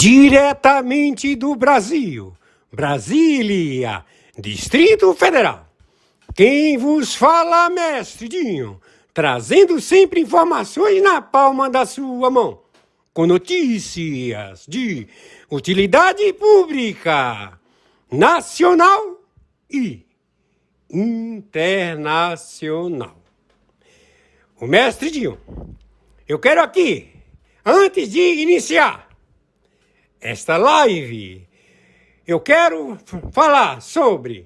Diretamente do Brasil, Brasília, Distrito Federal. Quem vos fala, mestre Dinho, trazendo sempre informações na palma da sua mão, com notícias de utilidade pública, nacional e internacional. O mestre Dinho, eu quero aqui, antes de iniciar esta live, eu quero falar sobre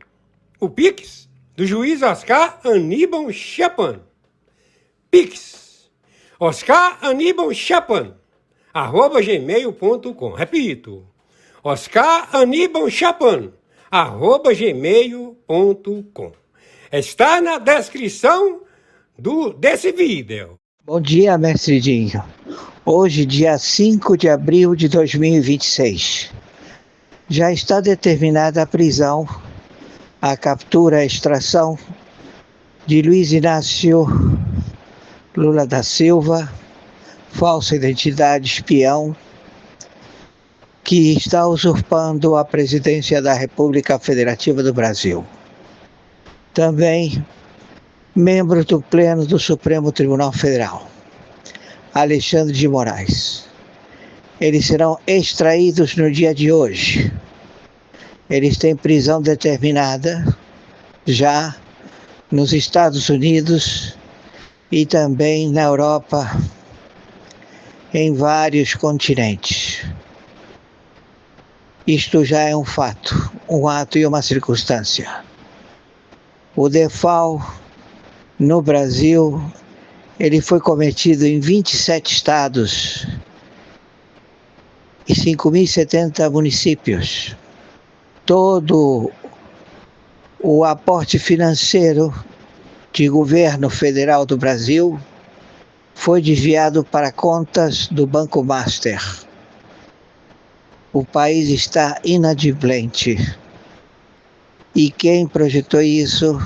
o Pix do juiz Oscar Aníbal Chapan. Pix, Oscar Aníbal Chapan, @gmail.com. Repito, Oscar Aníbal Chapan, @gmail.com. Está na descrição desse vídeo. Bom dia, mestre Dinho. Hoje, dia 5 de abril de 2026. Já está determinada a prisão, a captura, a extração de Luiz Inácio Lula da Silva, falsa identidade, espião, que está usurpando a presidência da República Federativa do Brasil. Também membro do Pleno do Supremo Tribunal Federal, Alexandre de Moraes. Eles serão extraídos no dia de hoje. Eles têm prisão determinada já nos Estados Unidos e também na Europa, em vários continentes. Isto já é um fato, um ato e uma circunstância. O DEFAL no Brasil, ele foi cometido em 27 estados e 5.070 municípios. Todo o aporte financeiro de governo federal do Brasil foi desviado para contas do Banco Master. O país está inadimplente. E quem projetou isso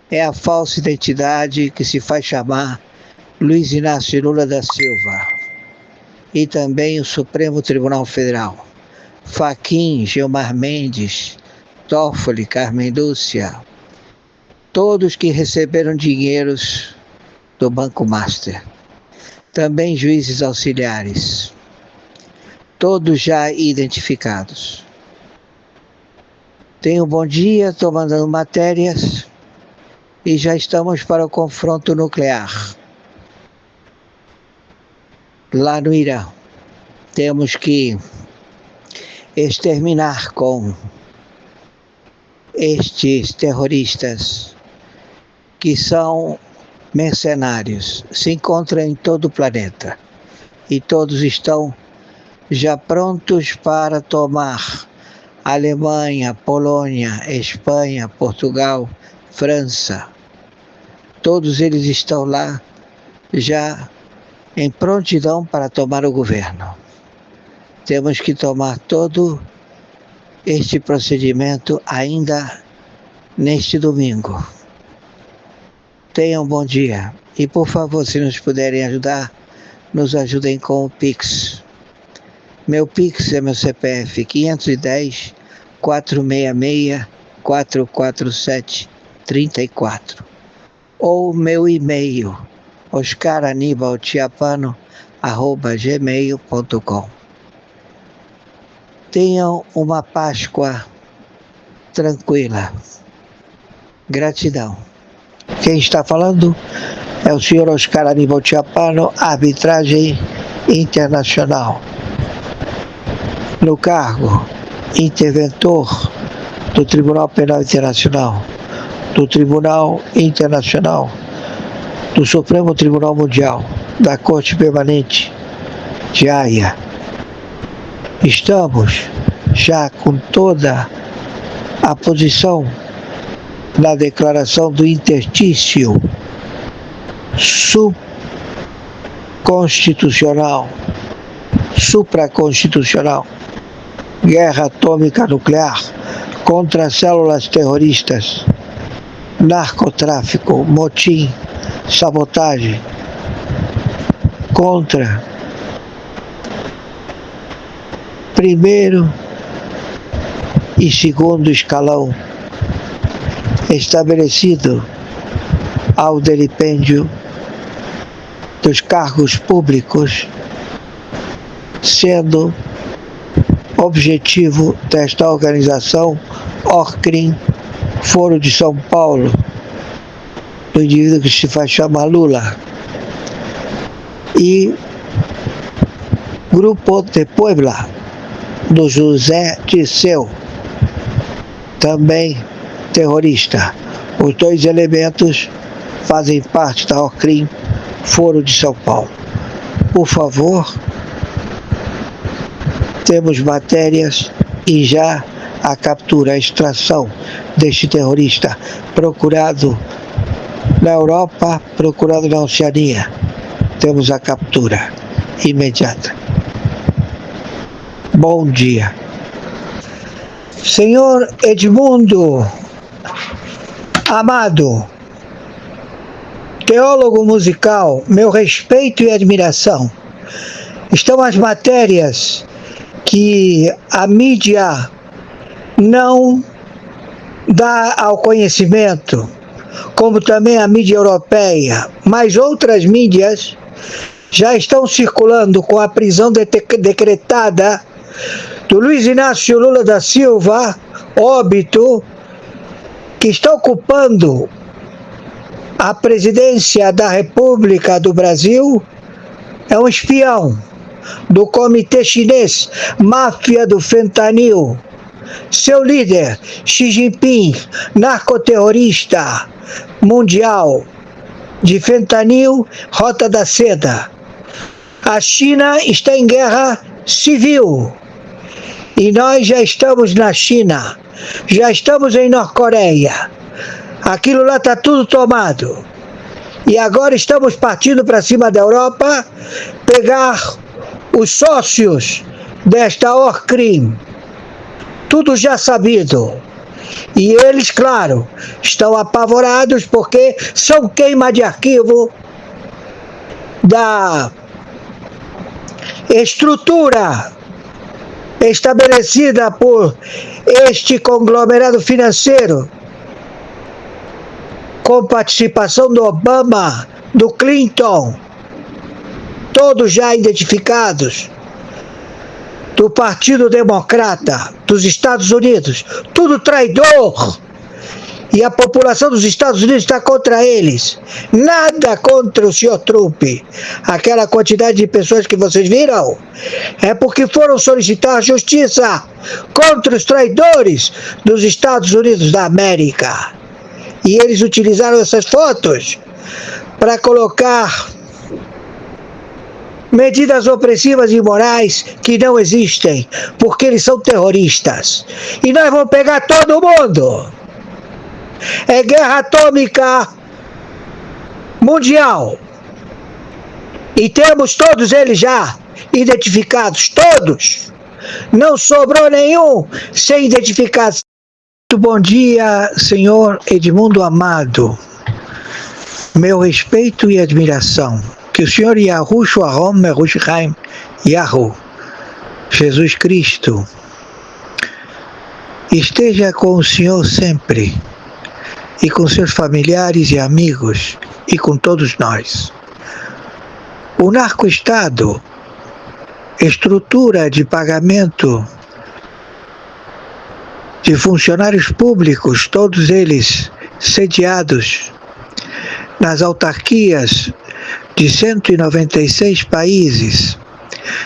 é a falsa identidade que se faz chamar Luiz Inácio Lula da Silva. E também o Supremo Tribunal Federal. Fachin, Gilmar Mendes, Toffoli, Carmen Lúcia. Todos que receberam dinheiros do Banco Master. Também juízes auxiliares. Todos já identificados. Tenham um bom dia, estou mandando matérias. E já estamos para o confronto nuclear. Lá no Irã. Temos que exterminar com estes terroristas que são mercenários. Se encontram em todo o planeta. E todos estão já prontos para tomar Alemanha, Polônia, Espanha, Portugal, França. Todos eles estão lá já em prontidão para tomar o governo. Temos que tomar todo este procedimento ainda neste domingo. Tenham um bom dia. E por favor, se nos puderem ajudar, nos ajudem com o Pix. Meu Pix é meu CPF 510 466 447 34. Ou meu e-mail, oscaranibalchiapano@gmail.com. Tenham uma Páscoa tranquila. Gratidão. Quem está falando é o senhor Oscar Aníbal Chiapano, arbitragem internacional. No cargo, interventor do Tribunal Penal Internacional, do Tribunal Internacional, do Supremo Tribunal Mundial, da Corte Permanente de Haia. Estamos já com toda a posição na declaração do interstício subconstitucional, supraconstitucional, guerra atômica nuclear contra células terroristas, narcotráfico, motim, sabotagem, contra primeiro e segundo escalão estabelecido ao delipêndio dos cargos públicos, sendo objetivo desta organização ORCRIM, Foro de São Paulo, do indivíduo que se faz chamar Lula, e Grupo de Puebla, do José Dirceu, também terrorista. Os dois elementos fazem parte da ORCRIM, Foro de São Paulo. Por favor, temos matérias e já a captura, a extração deste terrorista procurado na Europa, procurado na Oceania. Temos a captura imediata. Bom dia. Senhor Edmundo Amado, teólogo musical, meu respeito e admiração. Estão as matérias que a mídia não dá ao conhecimento, como também a mídia europeia, mas outras mídias já estão circulando com a prisão decretada do Luiz Inácio Lula da Silva, óbito, que está ocupando a presidência da República do Brasil, é um espião do Comitê Chinês, máfia do fentanil. Seu líder, Xi Jinping, narcoterrorista mundial de fentanil, Rota da Seda. A China está em guerra civil e nós já estamos na China, já estamos em Norte-Coreia. Aquilo lá está tudo tomado. E agora estamos partindo para cima da Europa, pegar os sócios desta ORCRIM. Tudo já sabido. E eles, claro, estão apavorados porque são queima de arquivo da estrutura estabelecida por este conglomerado financeiro, com participação do Obama, do Clinton, todos já identificados, do Partido Democrata dos Estados Unidos, tudo traidor. E a população dos Estados Unidos está contra eles. Nada contra o Sr. Trump. Aquela quantidade de pessoas que vocês viram é porque foram solicitar justiça contra os traidores dos Estados Unidos da América. E eles utilizaram essas fotos para colocar medidas opressivas e imorais que não existem, porque eles são terroristas. E nós vamos pegar todo mundo. É guerra atômica mundial. E temos todos eles já identificados, todos. Não sobrou nenhum sem identificar. Muito bom dia, senhor Edmundo Amado. Meu respeito e admiração. Que o Senhor Yahushua Hom Merushaim Yahu, Jesus Cristo, esteja com o Senhor sempre, e com seus familiares e amigos, e com todos nós. O narco-estado, estrutura de pagamento de funcionários públicos, todos eles sediados nas autarquias de 196 países,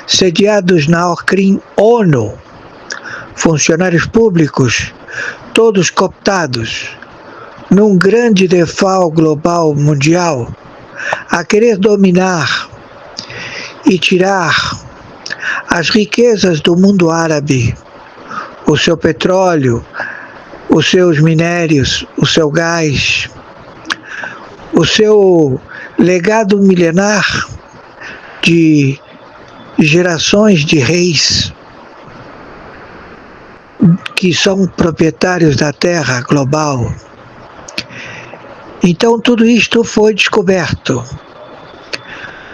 sediados na ORCRIM ONU, funcionários públicos, todos cooptados, num grande default global mundial, a querer dominar e tirar as riquezas do mundo árabe, o seu petróleo, os seus minérios, o seu gás, o seu legado milenar de gerações de reis que são proprietários da terra global. Então tudo isto foi descoberto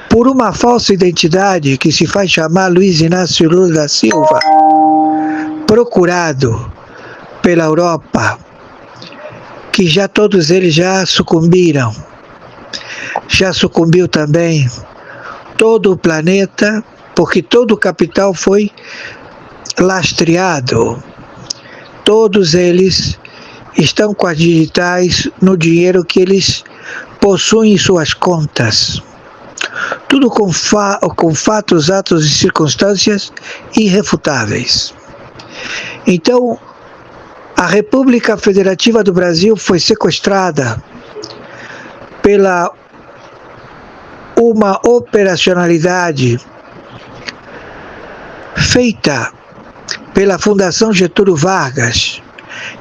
por uma falsa identidade que se faz chamar Luiz Inácio Lula da Silva, procurado pela Europa, que já todos eles já sucumbiram. Já sucumbiu também todo o planeta, porque todo o capital foi lastreado. Todos eles estão com as digitais no dinheiro que eles possuem em suas contas. Tudo com fatos, atos e circunstâncias irrefutáveis. Então, a República Federativa do Brasil foi sequestrada pela uma operacionalidade feita pela Fundação Getúlio Vargas,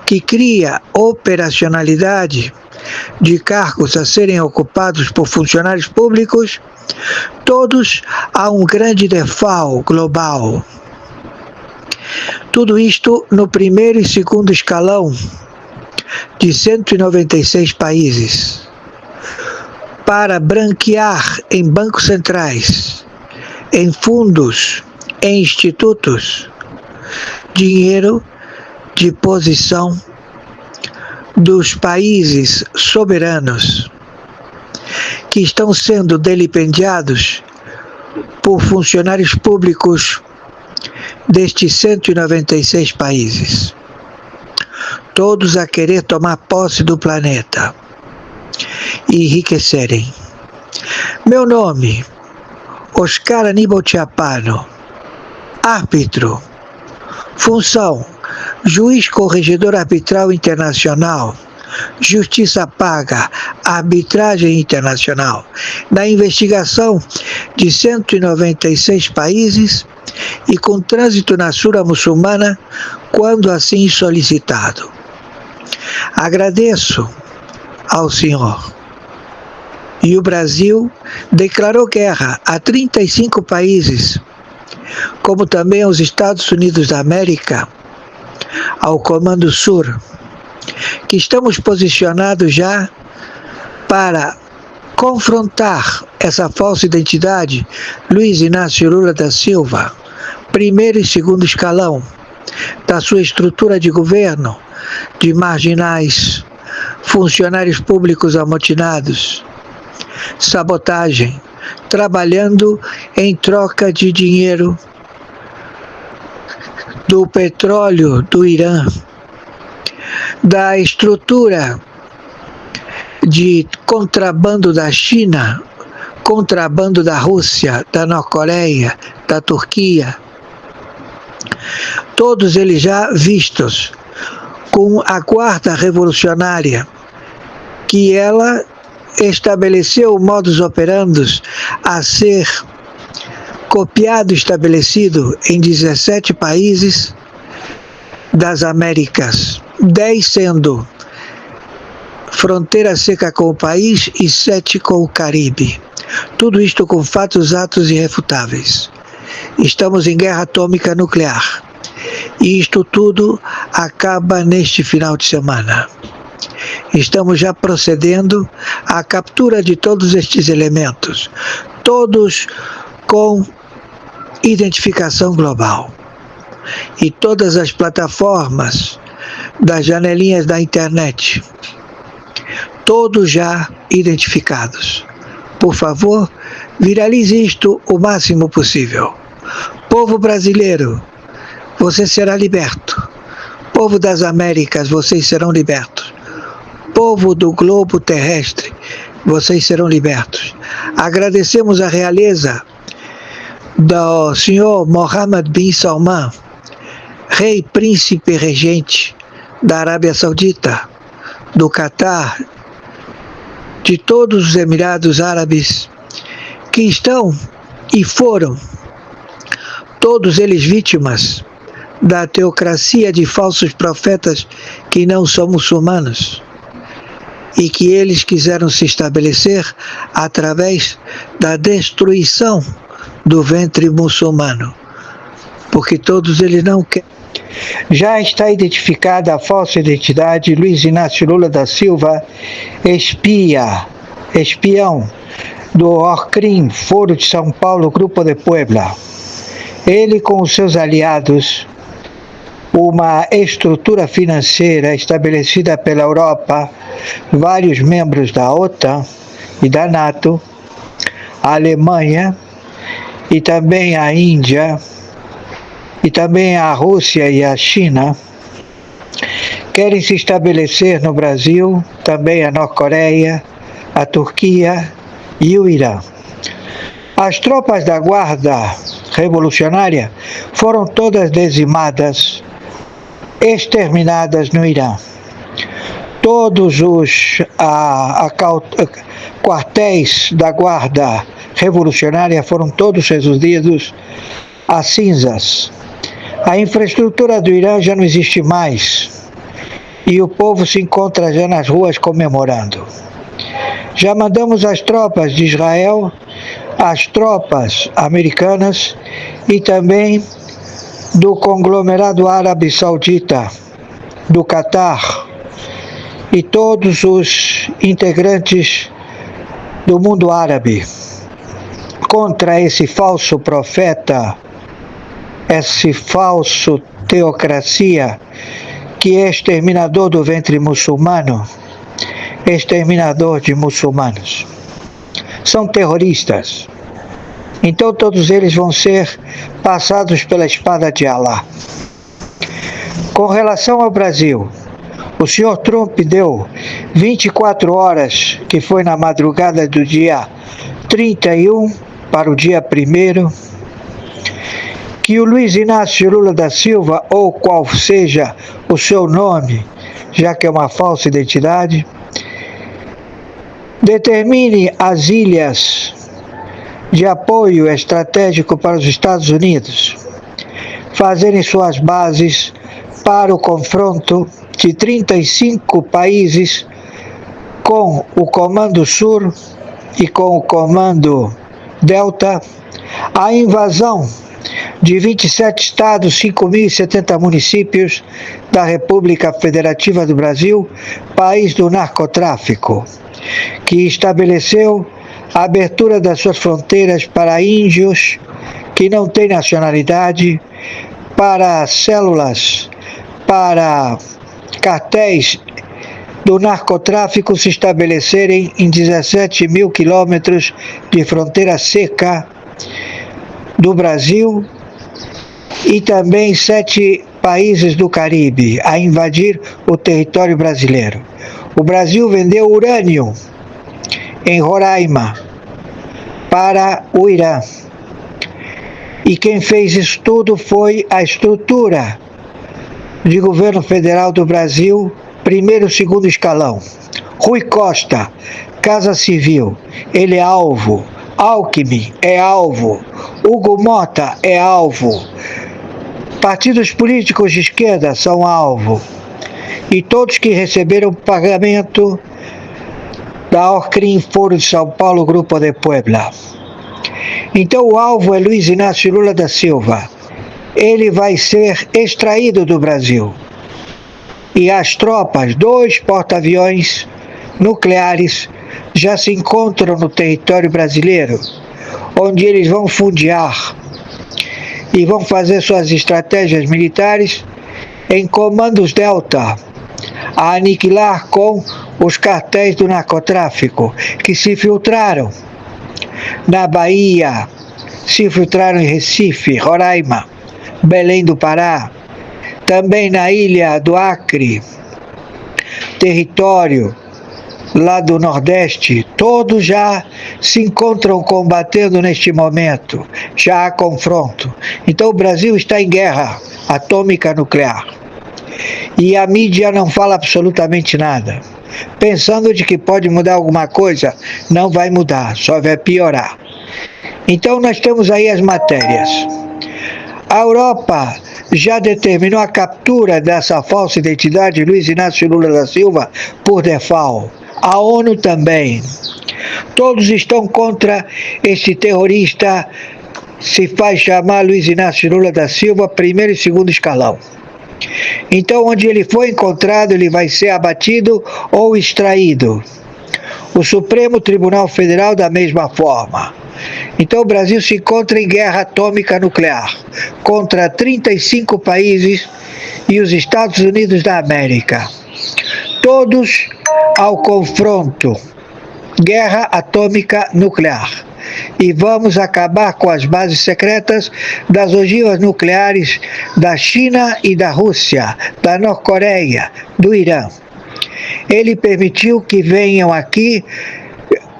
que cria operacionalidade de cargos a serem ocupados por funcionários públicos, todos a um grande default global. Tudo isto no primeiro e segundo escalão de 196 países, para branquear em bancos centrais, em fundos, em institutos, dinheiro de posição dos países soberanos que estão sendo delipendiados por funcionários públicos destes 196 países, todos a querer tomar posse do planeta e enriquecerem. Meu nome, Oscar Aníbal Chiappano, árbitro, função, juiz corregedor arbitral internacional, justiça paga, arbitragem internacional, na investigação de 196 países e com trânsito na Sura muçulmana, quando assim solicitado. Agradeço ao senhor. E o Brasil declarou guerra a 35 países, como também aos Estados Unidos da América, ao Comando Sur, que estamos posicionados já para confrontar essa falsa identidade, Luiz Inácio Lula da Silva, primeiro e segundo escalão da sua estrutura de governo, de marginais, funcionários públicos amotinados, sabotagem, trabalhando em troca de dinheiro do petróleo do Irã, da estrutura de contrabando da China, contrabando da Rússia, da Norte-Coreia, da Turquia, todos eles já vistos com a Quarta Revolucionária, que ela estabeleceu o modus operandi a ser copiado e estabelecido em 17 países das Américas, 10 sendo fronteira seca com o país e 7 com o Caribe. Tudo isto com fatos, atos irrefutáveis. Estamos em guerra atômica nuclear. E isto tudo acaba neste final de semana. Estamos já procedendo à captura de todos estes elementos, todos com identificação global. E todas as plataformas das janelinhas da internet, todos já identificados. Por favor, viralize isto o máximo possível. Povo brasileiro, você será liberto. Povo das Américas, vocês serão libertos. Povo do globo terrestre, vocês serão libertos. Agradecemos a realeza do senhor Mohammed bin Salman, rei, príncipe regente da Arábia Saudita, do Catar, de todos os Emirados Árabes, que estão e foram, todos eles vítimas da teocracia de falsos profetas que não são muçulmanos, e que eles quiseram se estabelecer através da destruição do ventre muçulmano, porque todos eles não querem. Já está identificada a falsa identidade Luiz Inácio Lula da Silva, espião do ORCRIM, Foro de São Paulo, Grupo de Puebla. Ele com os seus aliados, uma estrutura financeira estabelecida pela Europa, vários membros da OTAN e da NATO, a Alemanha e também a Índia e também a Rússia e a China, querem se estabelecer no Brasil, também a Norte-Coreia, a Turquia e o Irã. As tropas da Guarda Revolucionária foram todas dizimadas, exterminadas no Irã. Todos os quartéis da Guarda Revolucionária foram todos reduzidos a cinzas. A infraestrutura do Irã já não existe mais e o povo se encontra já nas ruas comemorando. Já mandamos as tropas de Israel, as tropas americanas e também do conglomerado árabe saudita, do Catar e todos os integrantes do mundo árabe contra esse falso profeta, esse falso teocracia que é exterminador do ventre muçulmano, exterminador de muçulmanos. São terroristas. Então todos eles vão ser passados pela espada de Alá. Com relação ao Brasil, o senhor Trump deu 24 horas, que foi na madrugada do dia 31 para o dia 1º, que o Luiz Inácio Lula da Silva, ou qual seja o seu nome, já que é uma falsa identidade, determine as ilhas de apoio estratégico para os Estados Unidos fazerem suas bases para o confronto de 35 países com o Comando Sur e com o Comando Delta, a invasão de 27 estados, 5.070 municípios da República Federativa do Brasil, país do narcotráfico, que estabeleceu a abertura das suas fronteiras para índios que não têm nacionalidade, para células, para cartéis do narcotráfico se estabelecerem em 17 mil quilômetros de fronteira seca do Brasil e também 7 países do Caribe a invadir o território brasileiro. O Brasil vendeu urânio em Roraima para o Irã. E quem fez isso tudo foi a estrutura de governo federal do Brasil, primeiro e segundo escalão. Rui Costa, Casa Civil, ele é alvo. Alckmin é alvo. Hugo Mota é alvo. Partidos políticos de esquerda são alvo. E todos que receberam pagamento da Orcrim, Foro de São Paulo, Grupo de Puebla. Então o alvo é Luiz Inácio Lula da Silva. Ele vai ser extraído do Brasil. E as tropas, 2 porta-aviões nucleares, já se encontram no território brasileiro, onde eles vão fundear e vão fazer suas estratégias militares em comandos Delta, a aniquilar com os cartéis do narcotráfico que se filtraram na Bahia, se infiltraram em Recife, Roraima, Belém do Pará, também na ilha do Acre, território lá do Nordeste, todos já se encontram combatendo neste momento, já há confronto. Então o Brasil está em guerra atômica nuclear. E a mídia não fala absolutamente nada, pensando de que pode mudar alguma coisa. Não vai mudar, só vai piorar. Então nós temos aí as matérias. A Europa já determinou a captura dessa falsa identidade Luiz Inácio Lula da Silva por default. A ONU também. Todos estão contra esse terrorista, se faz chamar Luiz Inácio Lula da Silva, primeiro e segundo escalão. Então, onde ele for encontrado, ele vai ser abatido ou extraído. O Supremo Tribunal Federal da mesma forma. Então o Brasil se encontra em guerra atômica nuclear contra 35 países e os Estados Unidos da América. Todos ao confronto, guerra atômica nuclear. E vamos acabar com as bases secretas das ogivas nucleares da China e da Rússia, da Norte-Coreia, do Irã. Ele permitiu que venham aqui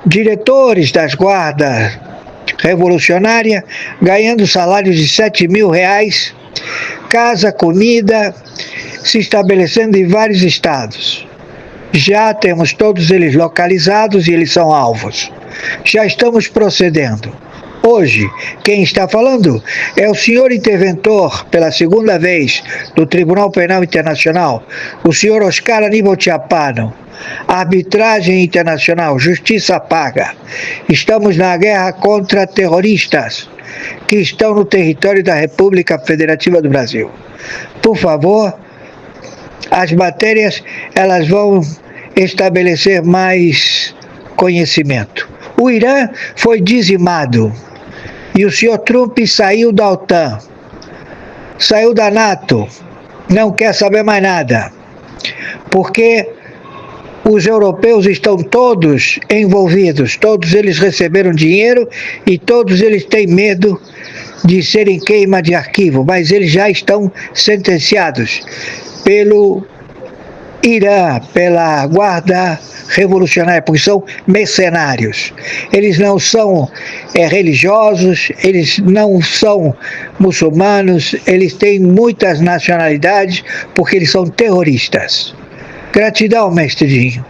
diretores das guardas revolucionárias ganhando salários de R$7.000, casa, comida, se estabelecendo em vários estados. Já temos todos eles localizados e eles são alvos. Já estamos procedendo. Hoje, quem está falando é o senhor interventor, pela segunda vez, do Tribunal Penal Internacional, o senhor Oscar Aníbal Chapano. Arbitragem internacional, justiça paga. Estamos na guerra contra terroristas que estão no território da República Federativa do Brasil. Por favor, as matérias elas vão estabelecer mais conhecimento. O Irã foi dizimado e o senhor Trump saiu da OTAN, saiu da NATO, não quer saber mais nada, porque os europeus estão todos envolvidos, todos eles receberam dinheiro e todos eles têm medo de serem queima de arquivo, mas eles já estão sentenciados pelo Irã, pela guarda revolucionária, porque são mercenários. Eles não são religiosos, eles não são muçulmanos, eles têm muitas nacionalidades, porque eles são terroristas. Gratidão, mestre Dinho.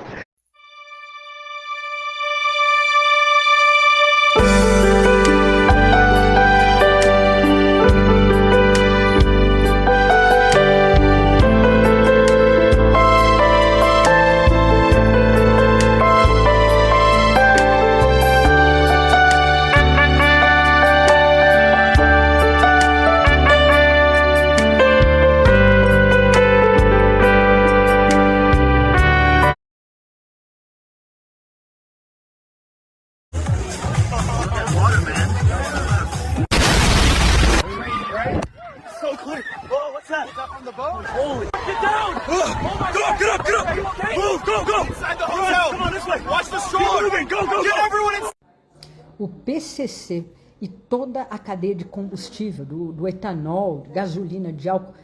O PCC e toda a cadeia de combustível, do etanol, gasolina, de álcool,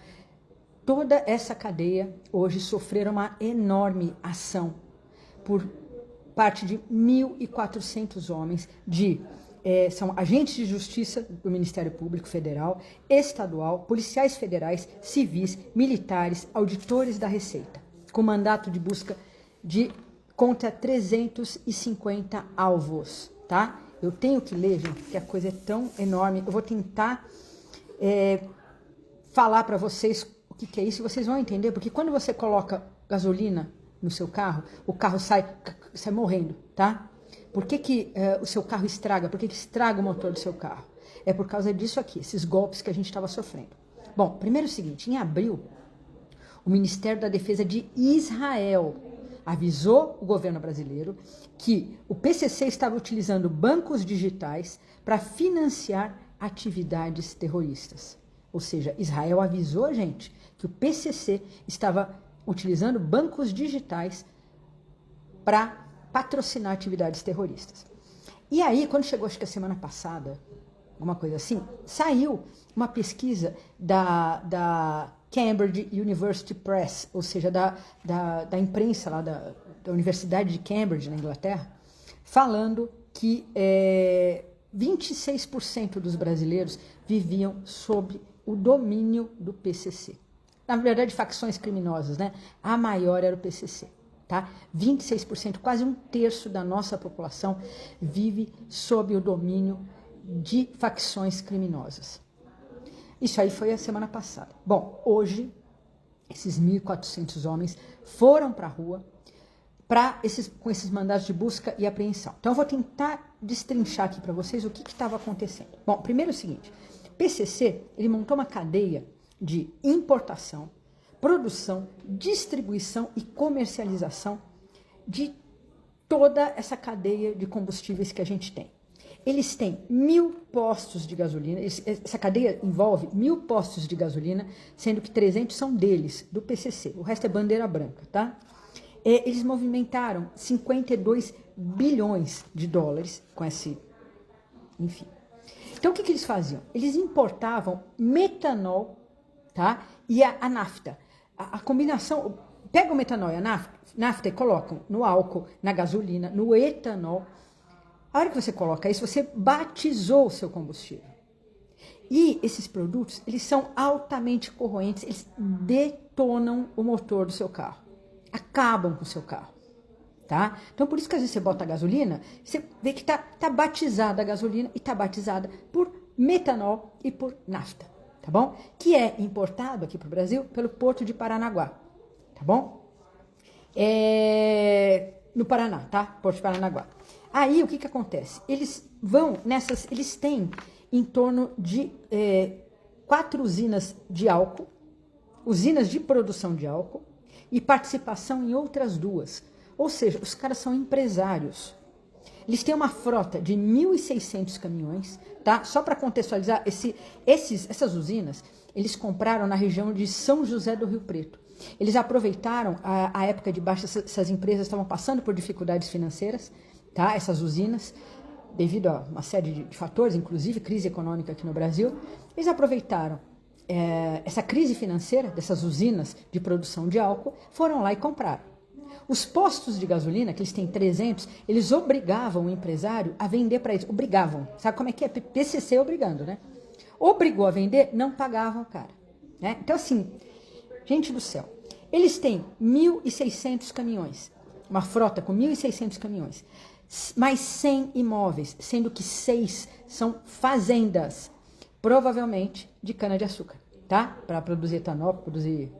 toda essa cadeia hoje sofreram uma enorme ação por parte de 1.400 homens, são agentes de justiça do Ministério Público Federal, estadual, policiais federais, civis, militares, auditores da Receita, com mandato de busca contra 350 alvos, tá? Eu tenho que ler, gente, porque a coisa é tão enorme. Eu vou tentar falar para vocês o que é isso e vocês vão entender, porque quando você coloca gasolina no seu carro, o carro sai morrendo, tá? Por que o seu carro estraga? Por que estraga o motor do seu carro? É por causa disso aqui, esses golpes que a gente estava sofrendo. Bom, primeiro é o seguinte, em abril, o Ministério da Defesa de Israel avisou o governo brasileiro que o PCC estava utilizando bancos digitais para financiar atividades terroristas. Ou seja, Israel avisou a gente que o PCC estava utilizando bancos digitais para patrocinar atividades terroristas. E aí, quando chegou, acho que a semana passada, alguma coisa assim, saiu uma pesquisa da Cambridge University Press, ou seja, da imprensa lá da Universidade de Cambridge, na Inglaterra, falando que 26% dos brasileiros viviam sob o domínio do PCC. Na verdade, facções criminosas, né? A maior era o PCC. Tá? 26%, quase um terço da nossa população vive sob o domínio de facções criminosas. Isso aí foi a semana passada. Bom, hoje, esses 1.400 homens foram para a rua com esses mandados de busca e apreensão. Então, eu vou tentar destrinchar aqui para vocês o que estava acontecendo. Bom, primeiro é o seguinte, o PCC ele montou uma cadeia de importação, produção, distribuição e comercialização de toda essa cadeia de combustíveis que a gente tem. Eles têm 1000 postos de gasolina, essa cadeia envolve 1000 postos de gasolina, sendo que 300 são deles, do PCC, o resto é bandeira branca, tá? Eles movimentaram 52 bilhões de dólares com esse, enfim. Então o que eles faziam? Eles importavam metanol, tá? E a nafta. A combinação, pega o metanol e a nafta e colocam no álcool, na gasolina, no etanol. A hora que você coloca isso, você batizou o seu combustível. E esses produtos, eles são altamente corroentes, eles detonam o motor do seu carro. Acabam com o seu carro. Tá? Então, por isso que às vezes você bota a gasolina, você vê que tá batizada a gasolina e tá batizada por metanol e por nafta. Tá bom? Que é importado aqui para o Brasil pelo Porto de Paranaguá. Tá bom? No Paraná, tá? Porto de Paranaguá. Aí, o que acontece? Eles vão nessas... Eles têm em torno de 4 usinas de álcool, usinas de produção de álcool e participação em outras 2. Ou seja, os caras são empresários. Eles têm uma frota de 1.600 caminhões, tá? Só para contextualizar, essas usinas, eles compraram na região de São José do Rio Preto. Eles aproveitaram a época de baixa, essas empresas estavam passando por dificuldades financeiras, tá? Essas usinas, devido a uma série de fatores, inclusive crise econômica aqui no Brasil, eles aproveitaram essa crise financeira dessas usinas de produção de álcool, foram lá e compraram. Os postos de gasolina, que eles têm 300, eles obrigavam o empresário a vender para eles. Obrigavam. Sabe como é que é? PCC obrigando, né? Obrigou a vender, não pagavam, cara. Né? Então, assim, gente do céu, eles têm 1.600 caminhões, uma frota com 1.600 caminhões, mais 100 imóveis, sendo que 6 são fazendas, provavelmente de cana-de-açúcar, tá? Para produzir etanol, para produzir...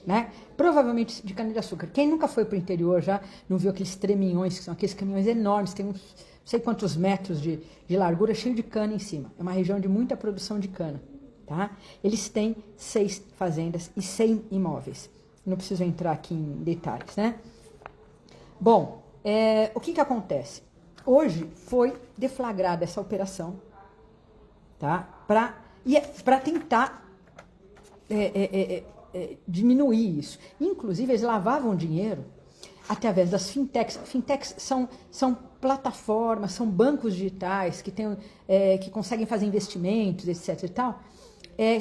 Né? Provavelmente de cana-de-açúcar. Quem nunca foi para o interior já não viu aqueles treminhões, que são aqueles caminhões enormes, tem uns não sei quantos metros de largura, cheio de cana em cima. É uma região de muita produção de cana. Tá? Eles têm 6 fazendas e 100 imóveis. Não preciso entrar aqui em detalhes. Né? Bom, o que acontece? Hoje foi deflagrada essa operação, tá? Para tentar... diminuir isso. Inclusive, eles lavavam dinheiro através das fintechs. Fintechs são plataformas, são bancos digitais que conseguem fazer investimentos, etc. e tal.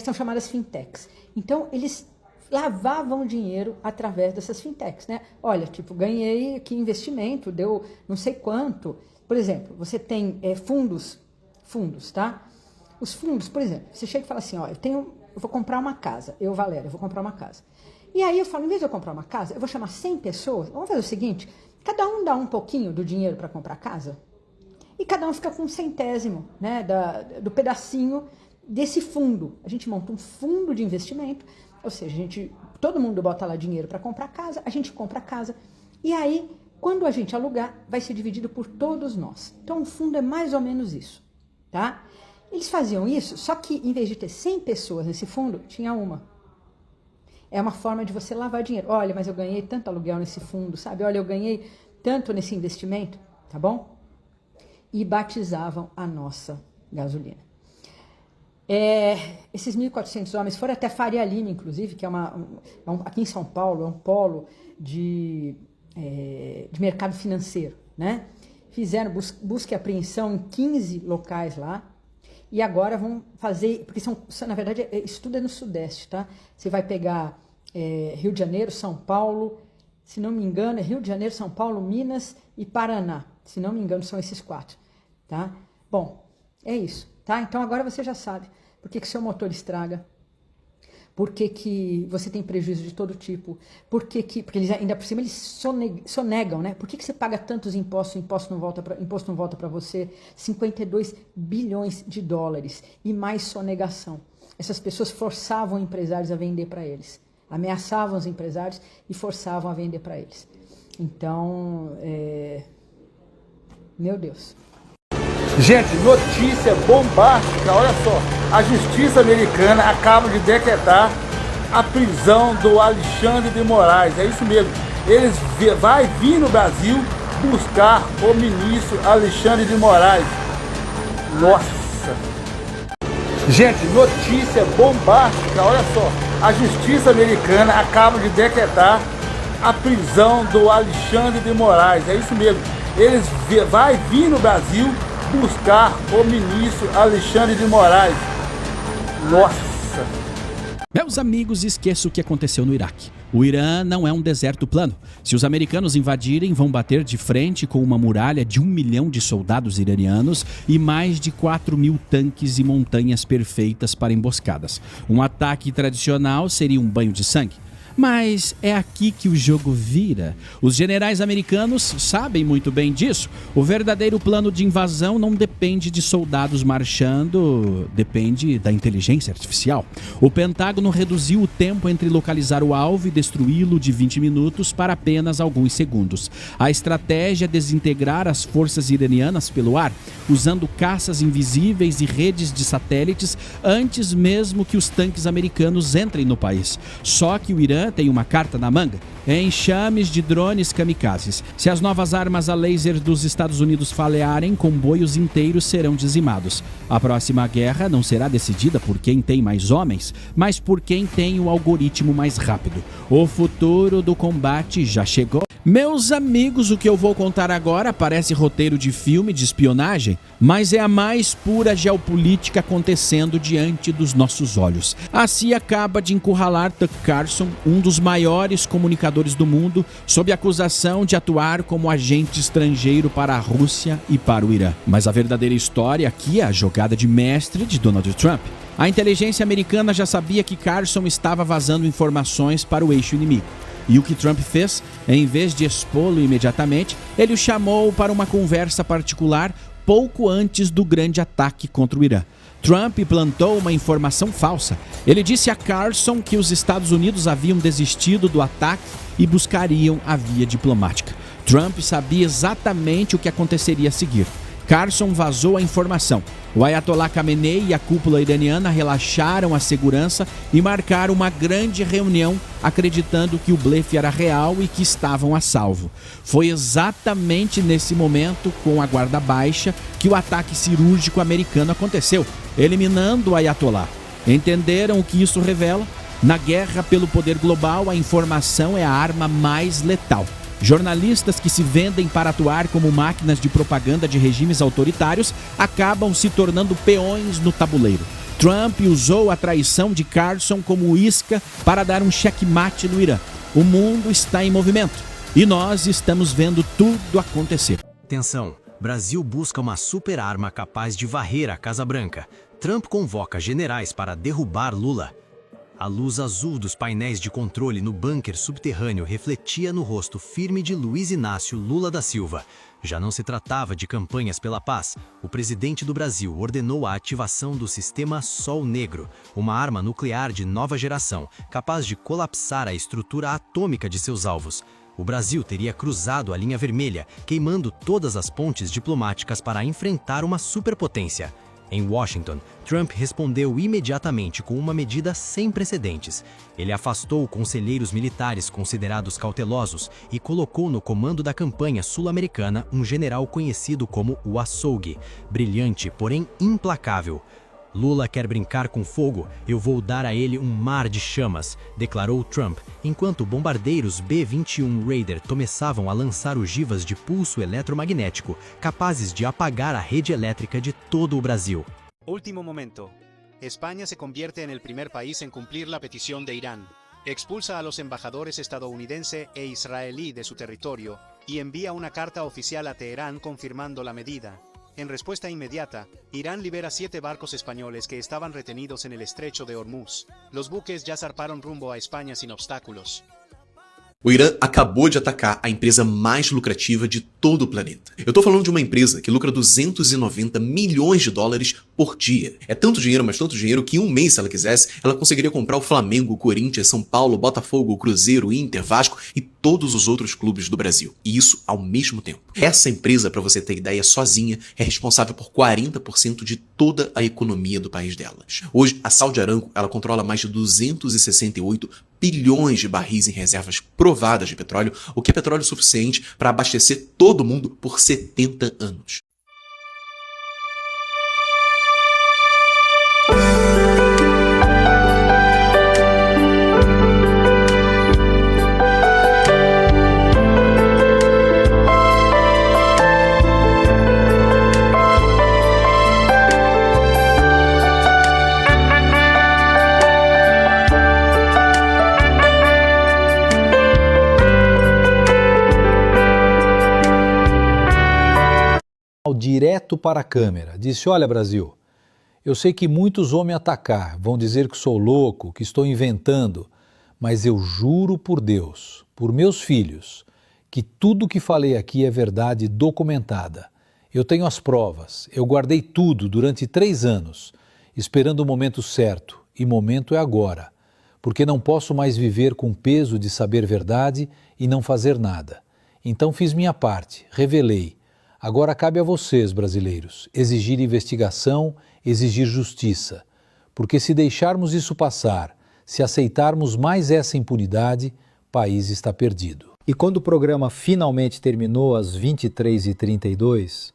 São chamadas fintechs. Então, eles lavavam dinheiro através dessas fintechs. Né? Olha, tipo, ganhei aqui investimento, deu não sei quanto. Por exemplo, você tem fundos, tá? Os fundos, por exemplo, você chega e fala assim, ó, eu vou comprar uma casa, Valéria, eu vou comprar uma casa. E aí eu falo, em vez de eu comprar uma casa, eu vou chamar 100 pessoas, vamos fazer o seguinte, cada um dá um pouquinho do dinheiro para comprar casa, e cada um fica com 1/100, né, do pedacinho desse fundo. A gente monta um fundo de investimento, ou seja, todo mundo bota lá dinheiro para comprar casa, a gente compra a casa, e aí, quando a gente alugar, vai ser dividido por todos nós. Então, o fundo é mais ou menos isso, tá? Eles faziam isso, só que em vez de ter 100 pessoas nesse fundo, tinha uma. É uma forma de você lavar dinheiro. Olha, mas eu ganhei tanto aluguel nesse fundo, sabe? Olha, eu ganhei tanto nesse investimento, tá bom? E batizavam a nossa gasolina. Esses 1.400 homens foram até Faria Lima, inclusive, que aqui em São Paulo, é um polo de mercado financeiro, né? Fizeram busca e apreensão em 15 locais lá. E agora vão fazer, porque na verdade, isso tudo é no Sudeste, tá? Você vai pegar Rio de Janeiro, São Paulo, se não me engano, é Rio de Janeiro, São Paulo, Minas e Paraná. Se não me engano, são esses 4, tá? Bom, é isso, tá? Então agora você já sabe por que seu motor estraga, por que você tem prejuízo de todo tipo, porque eles ainda por cima eles sonegam, né? Por que você paga tantos impostos, imposto não volta para você, 52 bilhões de dólares e mais sonegação. Essas pessoas forçavam empresários a vender para eles, ameaçavam os empresários e forçavam a vender para eles. Então, meu Deus. Gente, notícia bombástica, olha só, a justiça americana acaba de decretar a prisão do Alexandre de Moraes, é isso mesmo, eles vão vir no Brasil buscar o ministro Alexandre de Moraes. Nossa! Gente, notícia bombástica, olha só. A justiça americana acaba de decretar a prisão do Alexandre de Moraes. É isso mesmo. Eles vai vir no Brasil buscar o ministro Alexandre de Moraes. Nossa! Meus amigos, esqueça o que aconteceu no Iraque. O Irã não é um deserto plano. Se os americanos invadirem, vão bater de frente com uma muralha de 1 milhão de soldados iranianos e mais de 4.000 tanques e montanhas perfeitas para emboscadas. Um ataque tradicional seria um banho de sangue. Mas é aqui que o jogo vira. Os generais americanos sabem muito bem disso. O verdadeiro plano de invasão não depende de soldados marchando, depende da inteligência artificial. O Pentágono reduziu o tempo entre localizar o alvo e destruí-lo de 20 minutos para apenas alguns segundos. A estratégia é desintegrar as forças iranianas pelo ar, usando caças invisíveis e redes de satélites antes mesmo que os tanques americanos entrem no país. Só que o Irã tem uma carta na manga: enxames de drones kamikazes. Se as novas armas a laser dos Estados Unidos falharem, comboios inteiros serão dizimados. A próxima guerra não será decidida por quem tem mais homens, mas por quem tem o algoritmo mais rápido. O futuro do combate já chegou. Meus amigos, o que eu vou contar agora parece roteiro de filme de espionagem, mas é a mais pura geopolítica acontecendo diante dos nossos olhos. A CIA acaba de encurralar Tucker Carlson, um dos maiores comunicadores do mundo, sob acusação de atuar como agente estrangeiro para a Rússia e para o Irã. Mas a verdadeira história aqui é a jogada de mestre de Donald Trump. A inteligência americana já sabia que Carlson estava vazando informações para o eixo inimigo. E o que Trump fez? Em vez de expô-lo imediatamente, ele o chamou para uma conversa particular pouco antes do grande ataque contra o Irã. Trump plantou uma informação falsa. Ele disse a Carlson que os Estados Unidos haviam desistido do ataque e buscariam a via diplomática. Trump sabia exatamente o que aconteceria a seguir. Carlson vazou a informação. O Ayatollah Khamenei e a cúpula iraniana relaxaram a segurança e marcaram uma grande reunião acreditando que o blefe era real e que estavam a salvo. Foi exatamente nesse momento, com a guarda baixa, que o ataque cirúrgico americano aconteceu, eliminando o Ayatollah. Entenderam o que isso revela? Na guerra pelo poder global, a informação é a arma mais letal. Jornalistas que se vendem para atuar como máquinas de propaganda de regimes autoritários acabam se tornando peões no tabuleiro. Trump usou a traição de Carlson como isca para dar um checkmate no Irã. O mundo está em movimento e nós estamos vendo tudo acontecer. Atenção, Brasil busca uma super arma capaz de varrer a Casa Branca. Trump convoca generais para derrubar Lula. A luz azul dos painéis de controle no bunker subterrâneo refletia no rosto firme de Luiz Inácio Lula da Silva. Já não se tratava de campanhas pela paz. O presidente do Brasil ordenou a ativação do sistema Sol Negro, uma arma nuclear de nova geração, capaz de colapsar a estrutura atômica de seus alvos. O Brasil teria cruzado a linha vermelha, queimando todas as pontes diplomáticas para enfrentar uma superpotência. Em Washington, Trump respondeu imediatamente com uma medida sem precedentes. Ele afastou conselheiros militares considerados cautelosos e colocou no comando da campanha sul-americana um general conhecido como o Açougue, brilhante, porém implacável. Lula quer brincar com fogo, eu vou dar a ele um mar de chamas, declarou Trump, enquanto bombardeiros B-21 Raider começavam a lançar ogivas de pulso eletromagnético, capazes de apagar a rede elétrica de todo o Brasil. Último momento. España se convierte en el primer país en cumplir la petición de Irán. Expulsa a los embajadores estadounidense e israelí de su territorio y envía una carta oficial a Teherán confirmando la medida. En respuesta inmediata, Irán libera 7 barcos españoles que estaban retenidos en el estrecho de Hormuz. Los buques ya zarparon rumbo a España sin obstáculos. O Irã acabou de atacar a empresa mais lucrativa de todo o planeta. Eu tô falando de uma empresa que lucra 290 milhões de dólares por dia. É tanto dinheiro, mas tanto dinheiro que em um mês, se ela quisesse, ela conseguiria comprar o Flamengo, o Corinthians, São Paulo, Botafogo, o Cruzeiro, o Inter, Vasco e todos os outros clubes do Brasil. E isso ao mesmo tempo. Essa empresa, para você ter ideia, sozinha, é responsável por 40% de toda a economia do país delas. Hoje, a Saudi Aramco, ela controla mais de 268 bilhões de barris em reservas provadas de petróleo, o que é petróleo suficiente para abastecer todo mundo por 70 anos. direto para a câmera. Disse: olha, Brasil, eu sei que muitos vão me atacar, vão dizer que sou louco, que estou inventando, mas eu juro por Deus, por meus filhos, que tudo que falei aqui é verdade documentada. Eu tenho as provas, eu guardei tudo durante 3 anos, esperando o momento certo, e momento é agora, porque não posso mais viver com o peso de saber verdade e não fazer nada. Então fiz minha parte, revelei. Agora cabe a vocês, brasileiros, exigir investigação, exigir justiça, porque se deixarmos isso passar, se aceitarmos mais essa impunidade, o país está perdido. E quando o programa finalmente terminou às 23h32,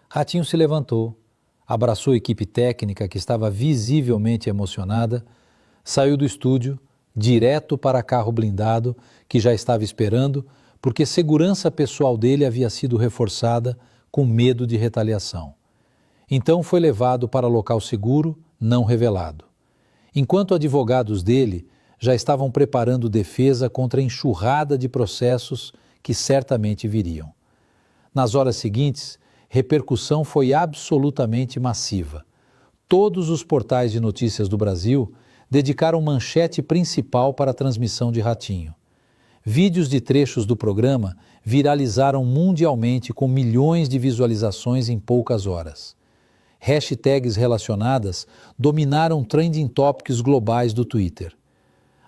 Ratinho se levantou, abraçou a equipe técnica que estava visivelmente emocionada, saiu do estúdio, direto para carro blindado que já estava esperando, porque segurança pessoal dele havia sido reforçada com medo de retaliação. Então foi levado para local seguro, não revelado. Enquanto advogados dele já estavam preparando defesa contra a enxurrada de processos que certamente viriam. Nas horas seguintes, repercussão foi absolutamente massiva. Todos os portais de notícias do Brasil dedicaram manchete principal para a transmissão de Ratinho. Vídeos de trechos do programa viralizaram mundialmente com milhões de visualizações em poucas horas. Hashtags relacionadas dominaram trending topics globais do Twitter.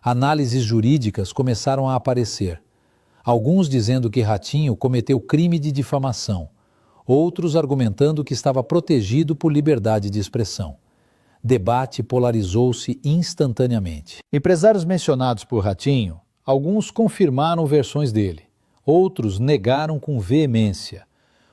Análises jurídicas começaram a aparecer. Alguns dizendo que Ratinho cometeu crime de difamação, outros argumentando que estava protegido por liberdade de expressão. Debate polarizou-se instantaneamente. Empresários mencionados por Ratinho, alguns confirmaram versões dele, outros negaram com veemência,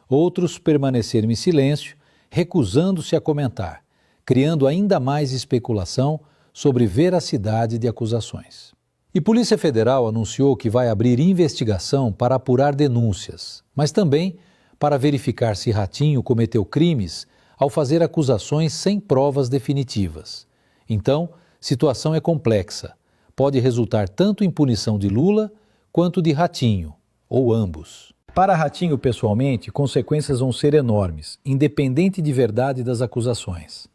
outros permaneceram em silêncio, recusando-se a comentar, criando ainda mais especulação sobre veracidade de acusações. E Polícia Federal anunciou que vai abrir investigação para apurar denúncias, mas também para verificar se Ratinho cometeu crimes ao fazer acusações sem provas definitivas. Então, situação é complexa. Pode resultar tanto em punição de Lula quanto de Ratinho, ou ambos. Para Ratinho, pessoalmente, consequências vão ser enormes, independente de verdade das acusações.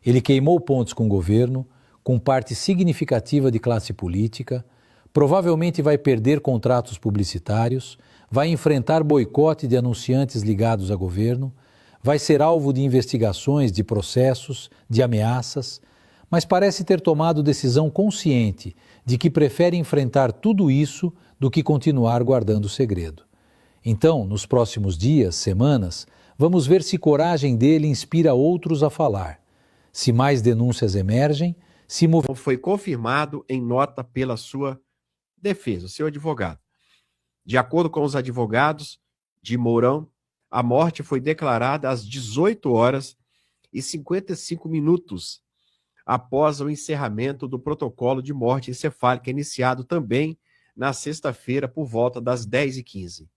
Ele queimou pontes com o governo, com parte significativa de classe política, provavelmente vai perder contratos publicitários, vai enfrentar boicote de anunciantes ligados a governo, vai ser alvo de investigações, de processos, de ameaças, mas parece ter tomado decisão consciente de que prefere enfrentar tudo isso do que continuar guardando segredo. Então, nos próximos dias, semanas, vamos ver se coragem dele inspira outros a falar, se mais denúncias emergem, se foi confirmado em nota pela sua defesa, o seu advogado. De acordo com os advogados de Mourão, a morte foi declarada às 18h55 após o encerramento do protocolo de morte encefálica iniciado também na sexta-feira por volta das 10h15.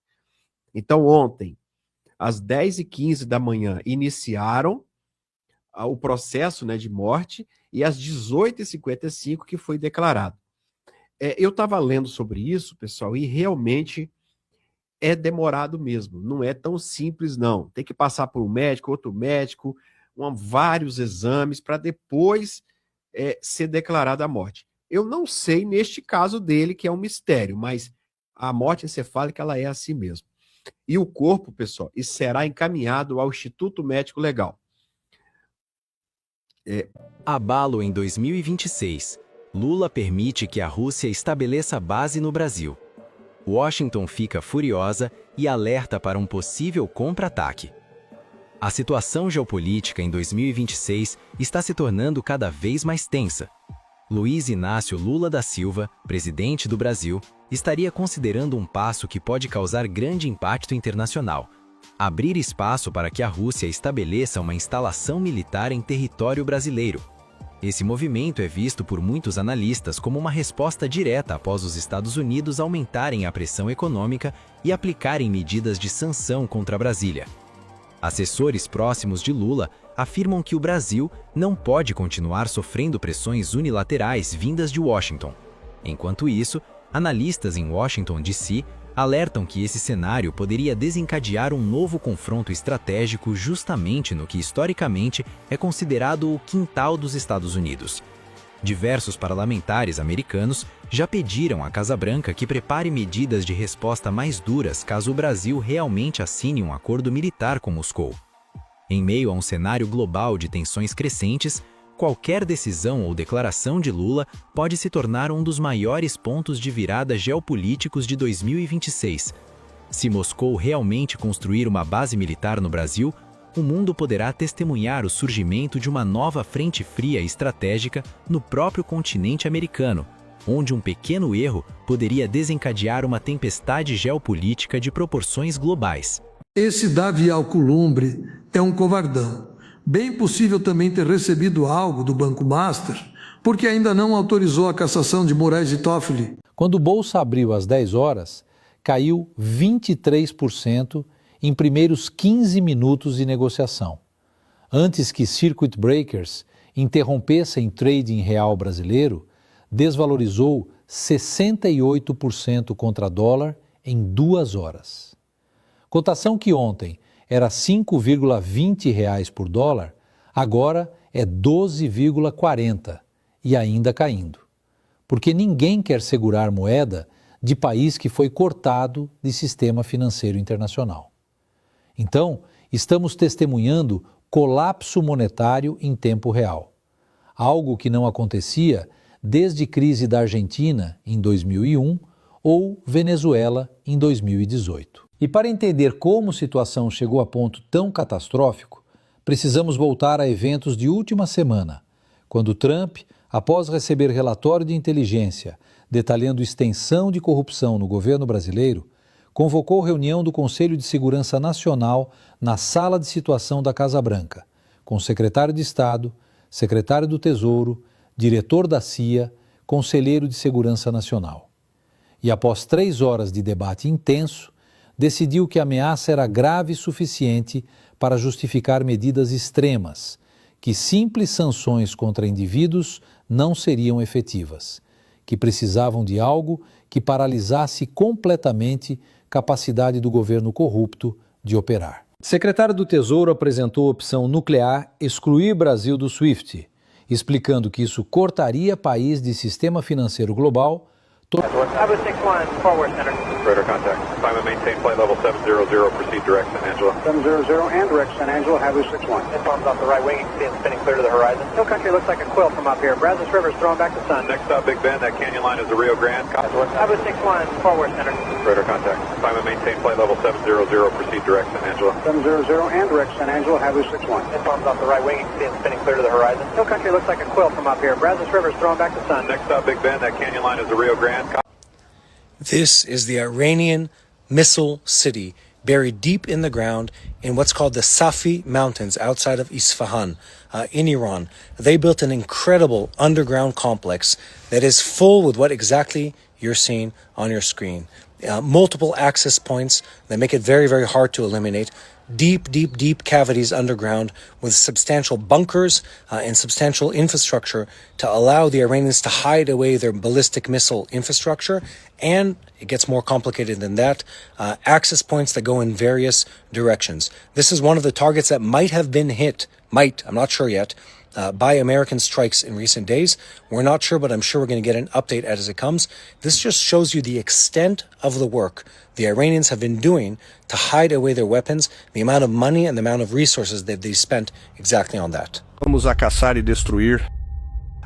Então, ontem, às 10h15 da manhã, iniciaram o processo, de morte e às 18h55 que foi declarado. Eu estava lendo sobre isso, pessoal, e realmente é demorado mesmo. Não é tão simples, não. Tem que passar por um médico, outro médico, vários exames para depois ser declarada a morte. Eu não sei neste caso dele, que é um mistério, mas a morte encefálica ela é assim mesmo. E o corpo, pessoal, será encaminhado ao Instituto Médico Legal. Abalo em 2026. Lula permite que a Rússia estabeleça base no Brasil. Washington fica furiosa e alerta para um possível contra-ataque. A situação geopolítica em 2026 está se tornando cada vez mais tensa. Luiz Inácio Lula da Silva, presidente do Brasil, estaria considerando um passo que pode causar grande impacto internacional: abrir espaço para que a Rússia estabeleça uma instalação militar em território brasileiro. Esse movimento é visto por muitos analistas como uma resposta direta após os Estados Unidos aumentarem a pressão econômica e aplicarem medidas de sanção contra Brasília. Assessores próximos de Lula afirmam que o Brasil não pode continuar sofrendo pressões unilaterais vindas de Washington. Enquanto isso, analistas em Washington, D.C., alertam que esse cenário poderia desencadear um novo confronto estratégico justamente no que historicamente é considerado o quintal dos Estados Unidos. Diversos parlamentares americanos já pediram à Casa Branca que prepare medidas de resposta mais duras caso o Brasil realmente assine um acordo militar com Moscou. Em meio a um cenário global de tensões crescentes, qualquer decisão ou declaração de Lula pode se tornar um dos maiores pontos de virada geopolíticos de 2026. Se Moscou realmente construir uma base militar no Brasil, o mundo poderá testemunhar o surgimento de uma nova frente fria estratégica no próprio continente americano, onde um pequeno erro poderia desencadear uma tempestade geopolítica de proporções globais. Esse Davi Alcolumbre é um covardão. Bem possível também ter recebido algo do Banco Master, porque ainda não autorizou a cassação de Moraes e Toffoli. Quando o Bolsa abriu às 10 horas, caiu 23% em primeiros 15 minutos de negociação. Antes que circuit breakers interrompessem trading real brasileiro, desvalorizou 68% contra dólar em 2 horas. Cotação que ontem era R$ 5,20 por dólar, agora é 12,40 e ainda caindo. Porque ninguém quer segurar moeda de país que foi cortado de sistema financeiro internacional. Então, estamos testemunhando colapso monetário em tempo real. Algo que não acontecia desde crise da Argentina em 2001 ou Venezuela em 2018. E para entender como a situação chegou a ponto tão catastrófico, precisamos voltar a eventos de última semana, quando Trump, após receber relatório de inteligência detalhando extensão de corrupção no governo brasileiro, convocou reunião do Conselho de Segurança Nacional na sala de situação da Casa Branca, com o secretário de Estado, secretário do Tesouro, diretor da CIA, conselheiro de Segurança Nacional. E após 3 horas de debate intenso, decidiu que a ameaça era grave o suficiente para justificar medidas extremas, que simples sanções contra indivíduos não seriam efetivas, que precisavam de algo que paralisasse completamente a capacidade do governo corrupto de operar. O secretário do Tesouro apresentou a opção nuclear excluir Brasil do SWIFT, explicando que isso cortaria país de sistema financeiro global. Radar contact. Climb and maintain flight level 700. Proceed direct San Angelo. 700 and direct San Angelo. Habu 61. Informs off the right wing. You can see it spinning clear to the horizon. Hill country looks like a quilt from up here. Brazos River is throwing back the sun. Next stop, Big Bend. That canyon line is the Rio Grande. Habu 61. Forward center. Radar contact. Climb and maintain flight level 700. Proceed direct San Angelo. 700 and direct San Angelo. Habu 61. Informs off the right wing. You can see it spinning clear to the horizon. Hill country looks like a quilt from up here. Brazos River is throwing back the sun. Next stop, Big Bend. That canyon line is the Rio Grande. This is the Iranian missile city buried deep in the ground in what's called the Safi Mountains outside of Isfahan in Iran. They built an incredible underground complex that is full with what exactly you're seeing on your screen. Multiple access points that make it very, very hard to eliminate. Deep cavities underground with substantial bunkers and substantial infrastructure to allow the Iranians to hide away their ballistic missile infrastructure. And it gets more complicated than that. Access points that go in various directions. This is one of the targets that might have been hit, I'm not sure yet, by American strikes in recent days. We're not sure, but I'm sure we're going to get an update as it comes. This just shows you the extent of the work the Iranians have been doing to hide away their weapons, the amount of money and the amount of resources that they spent exactly on that. Vamos a caçar e destruir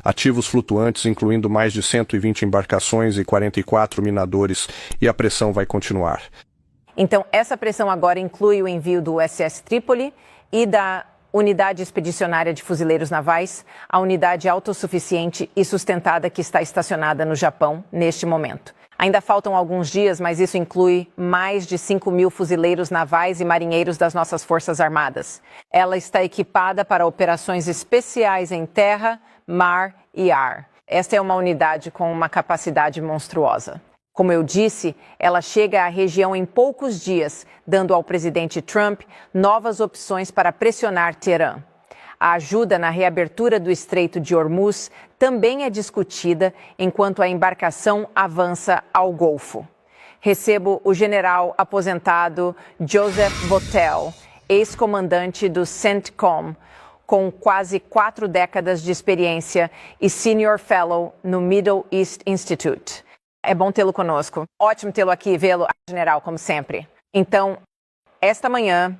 ativos flutuantes, incluindo mais de 120 embarcações e 44 minadores, e a pressão vai continuar. Então, essa pressão agora inclui o envio do USS Trípoli e da Unidade Expedicionária de Fuzileiros Navais, a unidade autossuficiente e sustentada que está estacionada no Japão neste momento. Ainda faltam alguns dias, mas isso inclui mais de 5.000 fuzileiros navais e marinheiros das nossas Forças Armadas. Ela está equipada para operações especiais em terra, mar e ar. Esta é uma unidade com uma capacidade monstruosa. Como eu disse, ela chega à região em poucos dias, dando ao presidente Trump novas opções para pressionar Teherã. A ajuda na reabertura do Estreito de Hormuz também é discutida enquanto a embarcação avança ao Golfo. recebo o general aposentado Joseph Votel, ex-comandante do CENTCOM, com quase 4 décadas de experiência e Senior Fellow no Middle East Institute. É bom tê-lo conosco. Ótimo tê-lo aqui, vê-lo, general, como sempre. Então, esta manhã,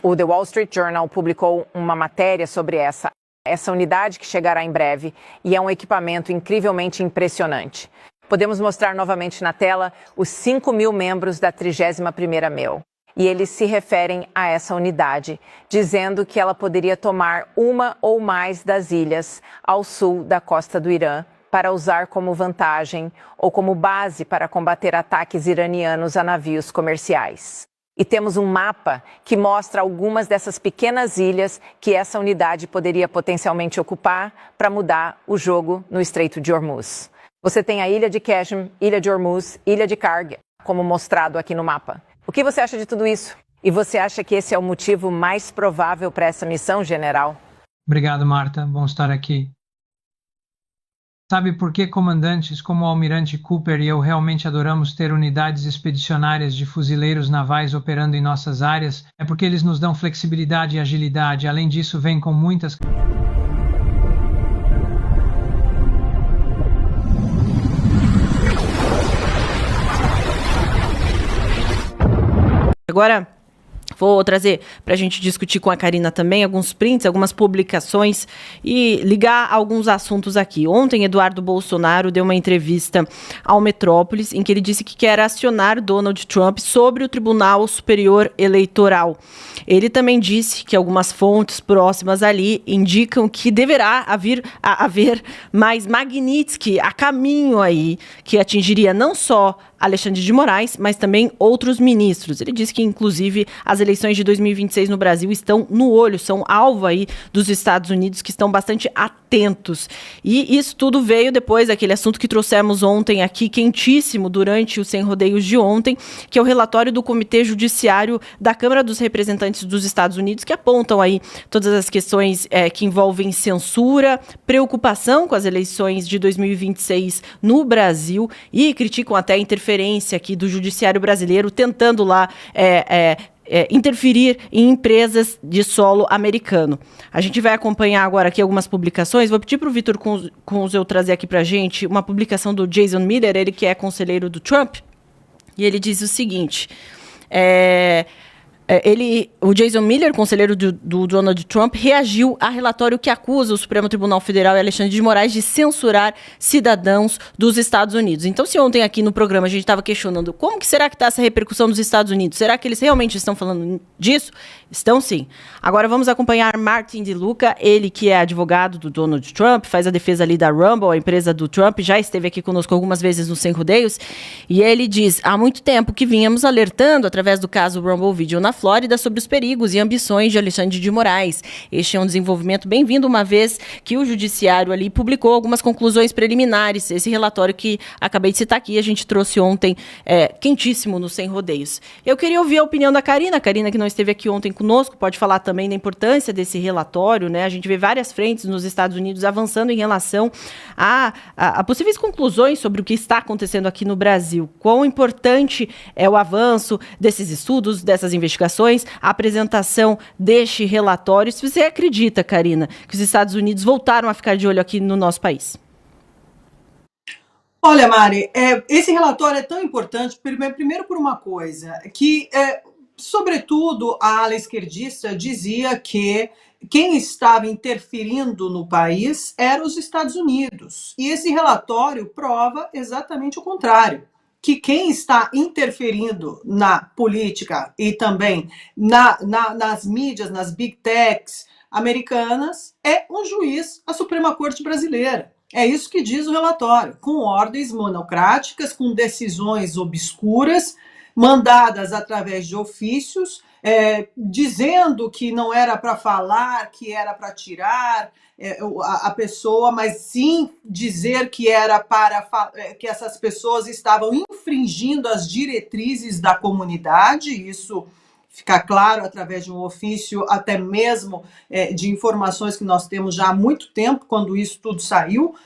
o The Wall Street Journal publicou uma matéria sobre essa unidade que chegará em breve e é um equipamento incrivelmente impressionante. Podemos mostrar novamente na tela os 5.000 membros da 31ª MEU. E eles se referem a essa unidade, dizendo que ela poderia tomar uma ou mais das ilhas ao sul da costa do Irã para usar como vantagem ou como base para combater ataques iranianos a navios comerciais. E temos um mapa que mostra algumas dessas pequenas ilhas que essa unidade poderia potencialmente ocupar para mudar o jogo no Estreito de Hormuz. Você tem a ilha de Qashm, ilha de Hormuz, ilha de Karg, como mostrado aqui no mapa. O que você acha de tudo isso? E você acha que esse é o motivo mais provável para essa missão, general? Obrigado, Marta. Bom estar aqui. Sabe por que comandantes como o almirante Cooper e eu realmente adoramos ter unidades expedicionárias de fuzileiros navais operando em nossas áreas? É porque eles nos dão flexibilidade e agilidade. Além disso, vêm com muitas... Agora, vou trazer para a gente discutir com a Karina também alguns prints, algumas publicações e ligar alguns assuntos aqui. Ontem, Eduardo Bolsonaro deu uma entrevista ao Metrópolis em que ele disse que quer acionar Donald Trump sobre o Tribunal Superior Eleitoral. Ele também disse que algumas fontes próximas ali indicam que deverá haver mais Magnitsky a caminho aí, que atingiria não só Alexandre de Moraes, mas também outros ministros. Ele disse que, inclusive, as eleições de 2026 no Brasil estão no olho, são alvo aí dos Estados Unidos, que estão bastante atentos. E isso tudo veio depois daquele assunto que trouxemos ontem aqui, quentíssimo, durante os Sem Rodeios de ontem, que é o relatório do Comitê Judiciário da Câmara dos Representantes dos Estados Unidos, que apontam aí todas as questões que envolvem censura, preocupação com as eleições de 2026 no Brasil e criticam até a interferência aqui do judiciário brasileiro, tentando lá interferir em empresas de solo americano. A gente vai acompanhar agora aqui algumas publicações. Vou pedir para o Vitor Kunzel trazer aqui para a gente uma publicação do Jason Miller, ele que é conselheiro do Trump, e ele diz o seguinte... o Jason Miller, conselheiro do Donald Trump, reagiu a relatório que acusa o Supremo Tribunal Federal e Alexandre de Moraes de censurar cidadãos dos Estados Unidos. Então, se ontem aqui no programa a gente estava questionando como que será que está essa repercussão dos Estados Unidos, será que eles realmente estão falando disso? Estão sim. Agora vamos acompanhar Martin De Luca, ele que é advogado do Donald Trump, faz a defesa ali da Rumble, a empresa do Trump, já esteve aqui conosco algumas vezes no Sem Rodeios, e ele diz, há muito tempo que vínhamos alertando, através do caso Rumble Video na Flórida, sobre os perigos e ambições de Alexandre de Moraes. Este é um desenvolvimento bem-vindo, uma vez que o judiciário ali publicou algumas conclusões preliminares. Esse relatório que acabei de citar aqui, a gente trouxe ontem, quentíssimo no Sem Rodeios. Eu queria ouvir a opinião da Karina, que não esteve aqui ontem conosco, pode falar também da importância desse relatório, né? A gente vê várias frentes nos Estados Unidos avançando em relação a possíveis conclusões sobre o que está acontecendo aqui no Brasil. Quão importante é o avanço desses estudos, dessas investigações, a apresentação deste relatório. Se você acredita, Karina, que os Estados Unidos voltaram a ficar de olho aqui no nosso país? Olha, Mari, esse relatório é tão importante, primeiro por uma coisa, que, sobretudo, a ala esquerdista dizia que quem estava interferindo no país eram os Estados Unidos. E esse relatório prova exatamente o contrário, que quem está interferindo na política e também nas mídias, nas big techs americanas, é um juiz, a Suprema Corte Brasileira. É isso que diz o relatório, com ordens monocráticas, com decisões obscuras, mandadas através de ofícios, dizendo que não era para falar, que era para tirar a pessoa, mas sim dizer que era que essas pessoas estavam infringindo as diretrizes da comunidade. Isso fica claro através de um ofício, até mesmo de informações que nós temos já há muito tempo, quando isso tudo saiu.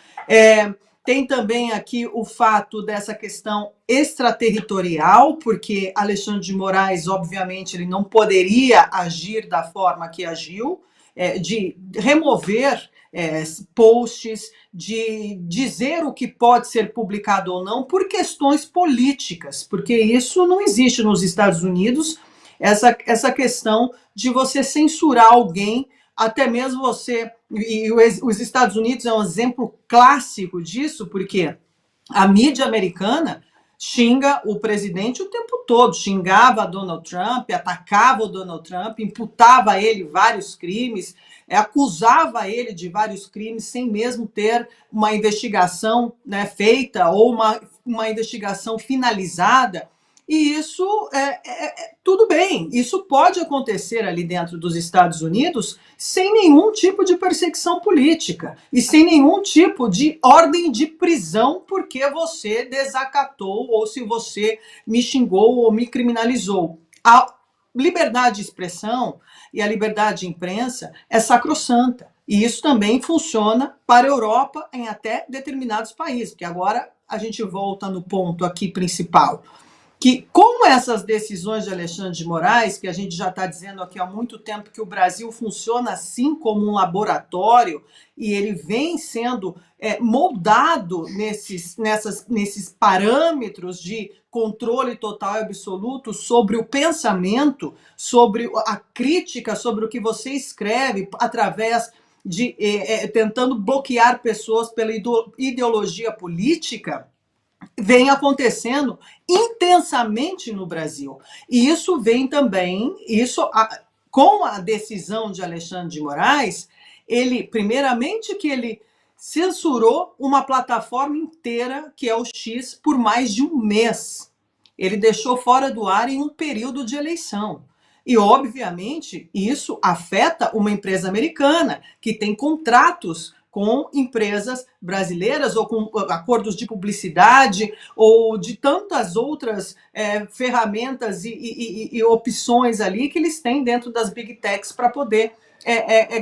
Tem também aqui o fato dessa questão extraterritorial, porque Alexandre de Moraes, obviamente, ele não poderia agir da forma que agiu, de remover posts, de dizer o que pode ser publicado ou não por questões políticas, porque isso não existe nos Estados Unidos, essa questão de você censurar alguém, até mesmo você, e os Estados Unidos é um exemplo clássico disso, porque a mídia americana xinga o presidente o tempo todo, xingava Donald Trump, atacava o Donald Trump, imputava a ele vários crimes, acusava ele de vários crimes sem mesmo ter uma investigação, né, feita ou uma investigação finalizada. E isso tudo bem, isso pode acontecer ali dentro dos Estados Unidos sem nenhum tipo de perseguição política e sem nenhum tipo de ordem de prisão porque você desacatou ou se você me xingou ou me criminalizou. A liberdade de expressão e a liberdade de imprensa é sacrossanta. E isso também funciona para a Europa em até determinados países, porque agora a gente volta no ponto aqui principal, que com essas decisões de Alexandre de Moraes, que a gente já está dizendo aqui há muito tempo que o Brasil funciona assim como um laboratório e ele vem sendo moldado nesses parâmetros de controle total e absoluto sobre o pensamento, sobre a crítica, sobre o que você escreve através de tentando bloquear pessoas pela ideologia política, vem acontecendo intensamente no Brasil. E isso vem também, com a decisão de Alexandre de Moraes, primeiramente que ele censurou uma plataforma inteira, que é o X, por mais de um mês. Ele deixou fora do ar em um período de eleição. E, obviamente, isso afeta uma empresa americana, que tem contratos com empresas brasileiras ou com acordos de publicidade ou de tantas outras ferramentas e opções ali que eles têm dentro das big techs para poder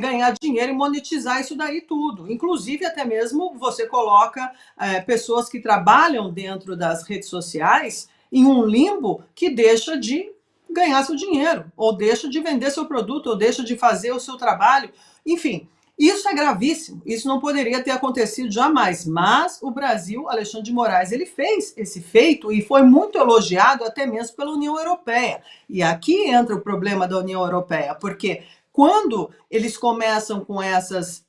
ganhar dinheiro e monetizar isso daí tudo. Inclusive, até mesmo você coloca pessoas que trabalham dentro das redes sociais em um limbo que deixa de ganhar seu dinheiro, ou deixa de vender seu produto, ou deixa de fazer o seu trabalho. Enfim, isso é gravíssimo, isso não poderia ter acontecido jamais, mas o Brasil, Alexandre de Moraes, ele fez esse feito e foi muito elogiado até mesmo pela União Europeia. E aqui entra o problema da União Europeia, porque quando eles começam com essas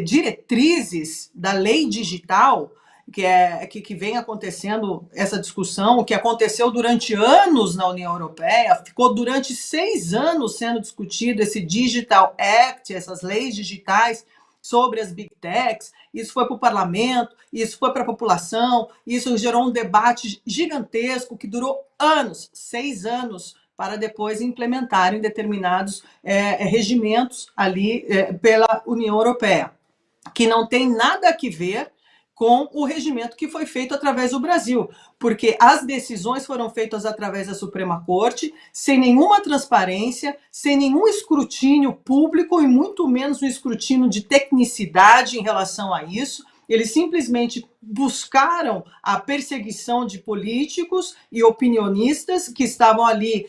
diretrizes da lei digital, que vem acontecendo essa discussão, o que aconteceu durante anos na União Europeia, ficou durante 6 anos sendo discutido esse Digital Act, essas leis digitais sobre as Big Techs, isso foi para o parlamento, isso foi para a população, isso gerou um debate gigantesco que durou anos, 6 anos, para depois implementarem determinados regimentos ali pela União Europeia, que não tem nada a ver com o regimento que foi feito através do Brasil, porque as decisões foram feitas através da Suprema Corte, sem nenhuma transparência, sem nenhum escrutínio público e muito menos um escrutínio de tecnicidade em relação a isso. Eles simplesmente buscaram a perseguição de políticos e opinionistas que estavam ali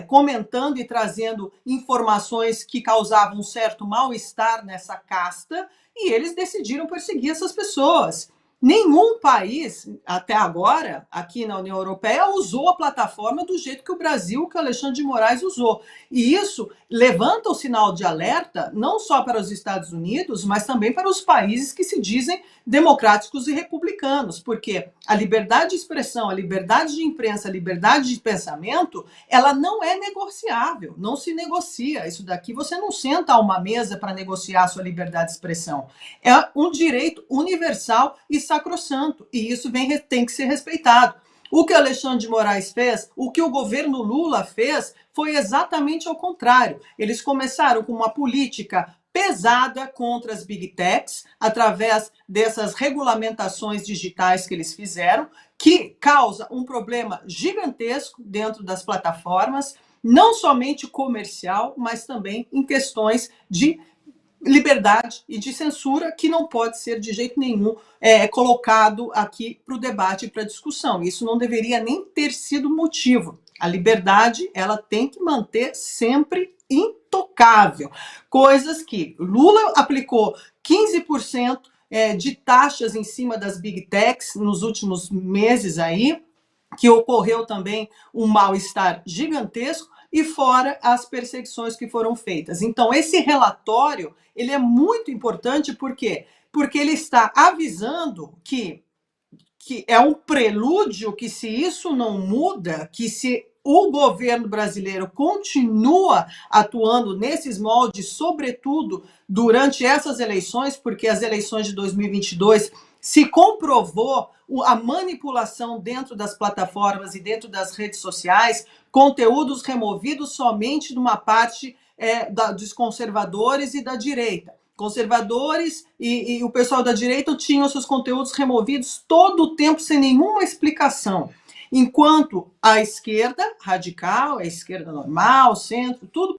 comentando e trazendo informações que causavam um certo mal-estar nessa casta, e eles decidiram perseguir essas pessoas. Nenhum país, até agora, aqui na União Europeia, usou a plataforma do jeito que o Brasil, que o Alexandre de Moraes usou. E isso levanta o sinal de alerta, não só para os Estados Unidos, mas também para os países que se dizem democráticos e republicanos, porque a liberdade de expressão, a liberdade de imprensa, a liberdade de pensamento, ela não é negociável, não se negocia. Isso daqui você não senta a uma mesa para negociar a sua liberdade de expressão. É um direito universal e sacrossanto, e isso tem que ser respeitado. O que Alexandre de Moraes fez, o que o governo Lula fez, foi exatamente ao contrário. Eles começaram com uma política pesada contra as Big Techs, através dessas regulamentações digitais que eles fizeram, que causa um problema gigantesco dentro das plataformas, não somente comercial, mas também em questões de liberdade e de censura que não pode ser de jeito nenhum colocado aqui para o debate e para a discussão. Isso não deveria nem ter sido motivo. A liberdade, ela tem que manter sempre intocável. Coisas que Lula aplicou 15% de taxas em cima das big techs nos últimos meses aí, que ocorreu também um mal-estar gigantesco, e fora as perseguições que foram feitas. Então, esse relatório, ele é muito importante, por quê? Porque ele está avisando que é um prelúdio, que se isso não muda, que se o governo brasileiro continua atuando nesses moldes, sobretudo durante essas eleições, porque as eleições de 2022 se comprovou a manipulação dentro das plataformas e dentro das redes sociais, conteúdos removidos somente de uma parte dos conservadores e da direita. Conservadores e o pessoal da direita tinham seus conteúdos removidos todo o tempo sem nenhuma explicação. Enquanto a esquerda radical, a esquerda normal, o centro, tudo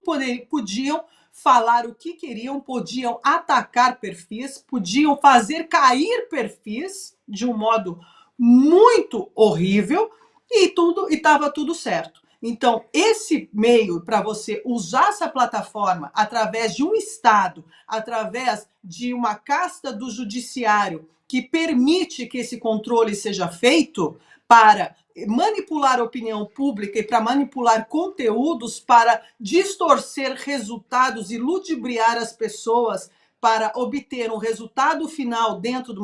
podiam falar o que queriam, podiam atacar perfis, podiam fazer cair perfis de um modo muito horrível e estava tudo certo. Então, esse meio para você usar essa plataforma através de um Estado, através de uma casta do judiciário que permite que esse controle seja feito para manipular a opinião pública e para manipular conteúdos, para distorcer resultados e ludibriar as pessoas para obter um resultado final dentro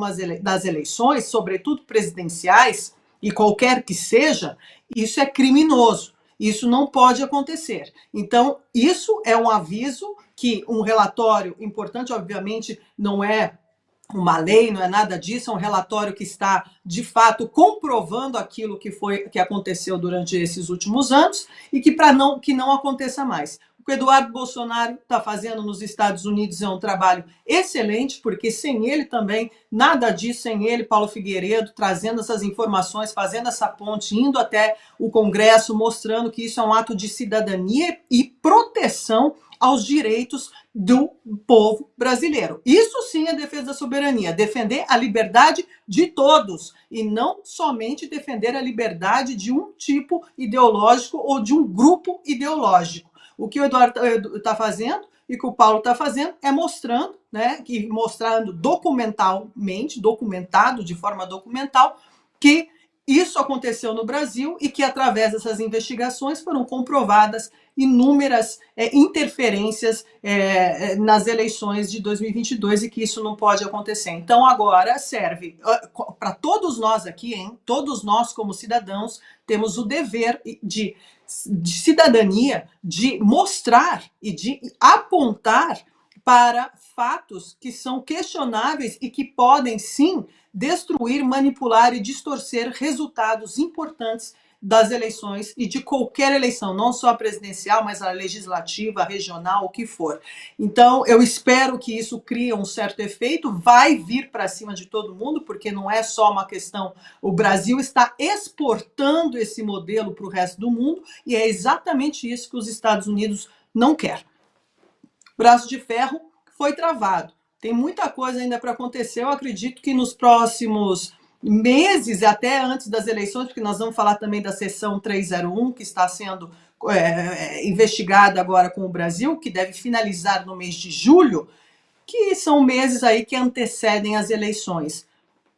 das eleições, sobretudo presidenciais, e qualquer que seja, isso é criminoso. Isso não pode acontecer. Então, isso é um aviso que um relatório importante, obviamente, não é uma lei, não é nada disso, é um relatório que está, de fato, comprovando aquilo que aconteceu durante esses últimos anos e que não aconteça mais. O que o Eduardo Bolsonaro está fazendo nos Estados Unidos é um trabalho excelente, porque sem ele também, nada disso, sem ele, Paulo Figueiredo, trazendo essas informações, fazendo essa ponte, indo até o Congresso, mostrando que isso é um ato de cidadania e proteção aos direitos do povo brasileiro. Isso sim é defesa da soberania, defender a liberdade de todos e não somente defender a liberdade de um tipo ideológico ou de um grupo ideológico. O que o Eduardo está fazendo e que o Paulo está fazendo é mostrando, mostrando documentalmente, documentado de forma documental, que isso aconteceu no Brasil e que, através dessas investigações, foram comprovadas inúmeras interferências nas eleições de 2022 e que isso não pode acontecer. Então, agora serve para todos nós aqui, todos nós como cidadãos, temos o dever de cidadania, de mostrar e de apontar para fatos que são questionáveis e que podem, sim, destruir, manipular e distorcer resultados importantes das eleições e de qualquer eleição, não só a presidencial, mas a legislativa, a regional, o que for. Então, eu espero que isso crie um certo efeito, vai vir para cima de todo mundo, porque não é só uma questão, o Brasil está exportando esse modelo para o resto do mundo e é exatamente isso que os Estados Unidos não quer. Braço de ferro foi travado. Tem muita coisa ainda para acontecer. Eu acredito que nos próximos meses, até antes das eleições, porque nós vamos falar também da sessão 301, que está sendo investigada agora com o Brasil, que deve finalizar no mês de julho, que são meses aí que antecedem as eleições.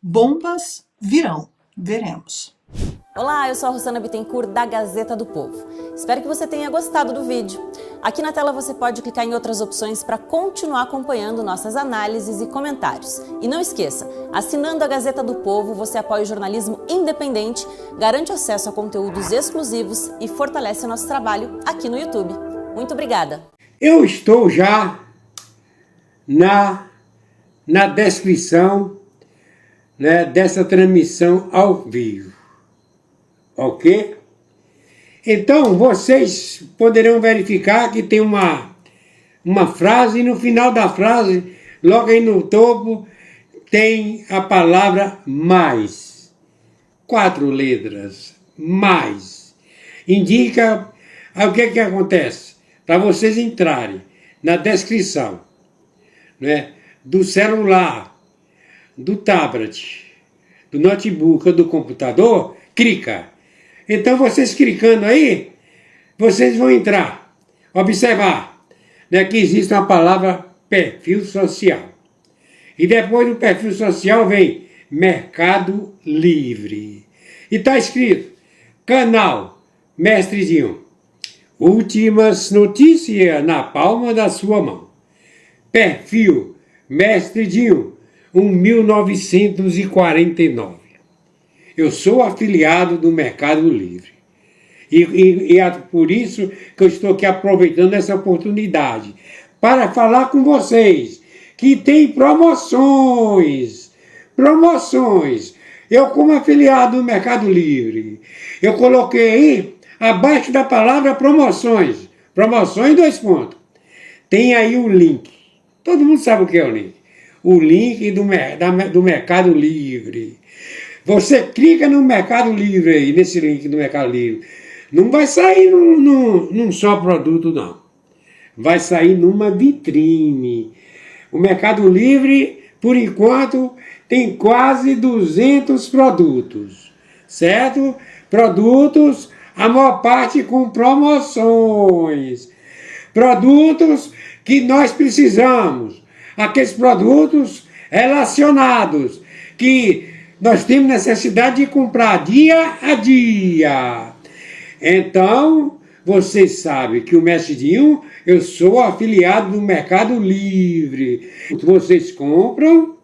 Bombas virão, veremos. Olá, eu sou a Rosana Bittencourt da Gazeta do Povo. Espero que você tenha gostado do vídeo. Aqui na tela você pode clicar em outras opções para continuar acompanhando nossas análises e comentários. E não esqueça, assinando a Gazeta do Povo, você apoia o jornalismo independente, garante acesso a conteúdos exclusivos e fortalece o nosso trabalho aqui no YouTube. Muito obrigada! Eu estou já na descrição, dessa transmissão ao vivo. Ok? Então, vocês poderão verificar que tem uma frase, e no final da frase, logo aí no topo, tem a palavra mais. 4 letras. Mais. Indica o que acontece. Para vocês entrarem na descrição né, do celular, do tablet, do notebook ou do computador, clica. Então vocês clicando aí, vocês vão entrar, observar, né, que existe uma palavra perfil social. E depois do perfil social vem Mercado Livre. E está escrito, canal Mestrezinho. Últimas notícias na palma da sua mão. Perfil Mestrezinho, 1949. Eu sou afiliado do Mercado Livre. E é por isso que eu estou aqui aproveitando essa oportunidade para falar com vocês que tem promoções. Promoções. Eu, como afiliado do Mercado Livre, eu coloquei aí, abaixo da palavra promoções. Promoções, 2 pontos. Tem aí o link. Todo mundo sabe o que é o link. O link do Mercado Livre. Você clica no Mercado Livre aí, nesse link do Mercado Livre. Não vai sair num só produto, não. Vai sair numa vitrine. O Mercado Livre, por enquanto, tem quase 200 produtos, certo? Produtos, a maior parte com promoções. Produtos que nós precisamos. Aqueles produtos relacionados, que nós temos necessidade de comprar dia a dia. Então, vocês sabem que o Mestrezinho, eu sou afiliado do Mercado Livre. Vocês compram,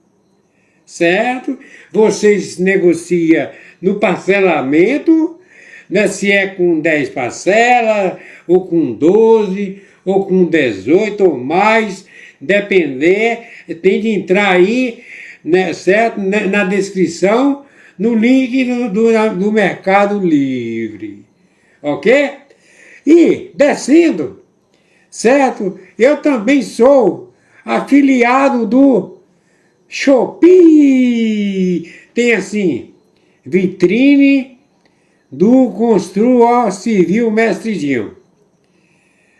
certo? Vocês negociam no parcelamento, né? Se é com 10 parcelas, ou com 12, ou com 18 ou mais, depender, tem de entrar aí, né, certo? Na descrição, no link do Mercado Livre. Ok? E, descendo, certo? Eu também sou afiliado do Shopee. Tem assim, vitrine do Construa Civil Mestrezinho.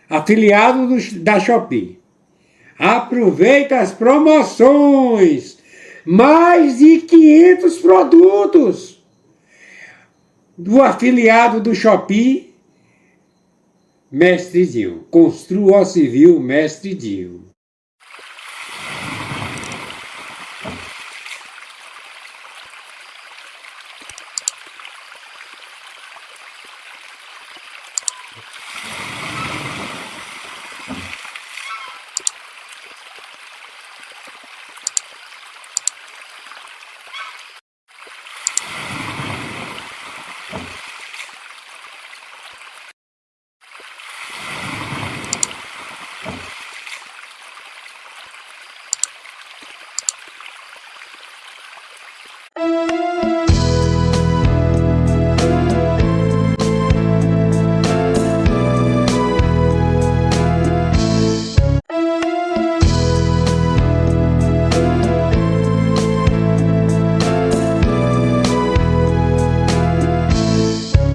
Afiliado da Shopee. Aproveita as promoções. Mais de 500 produtos do afiliado do Shopee Mestrezinho. Construa Civil Mestrezinho.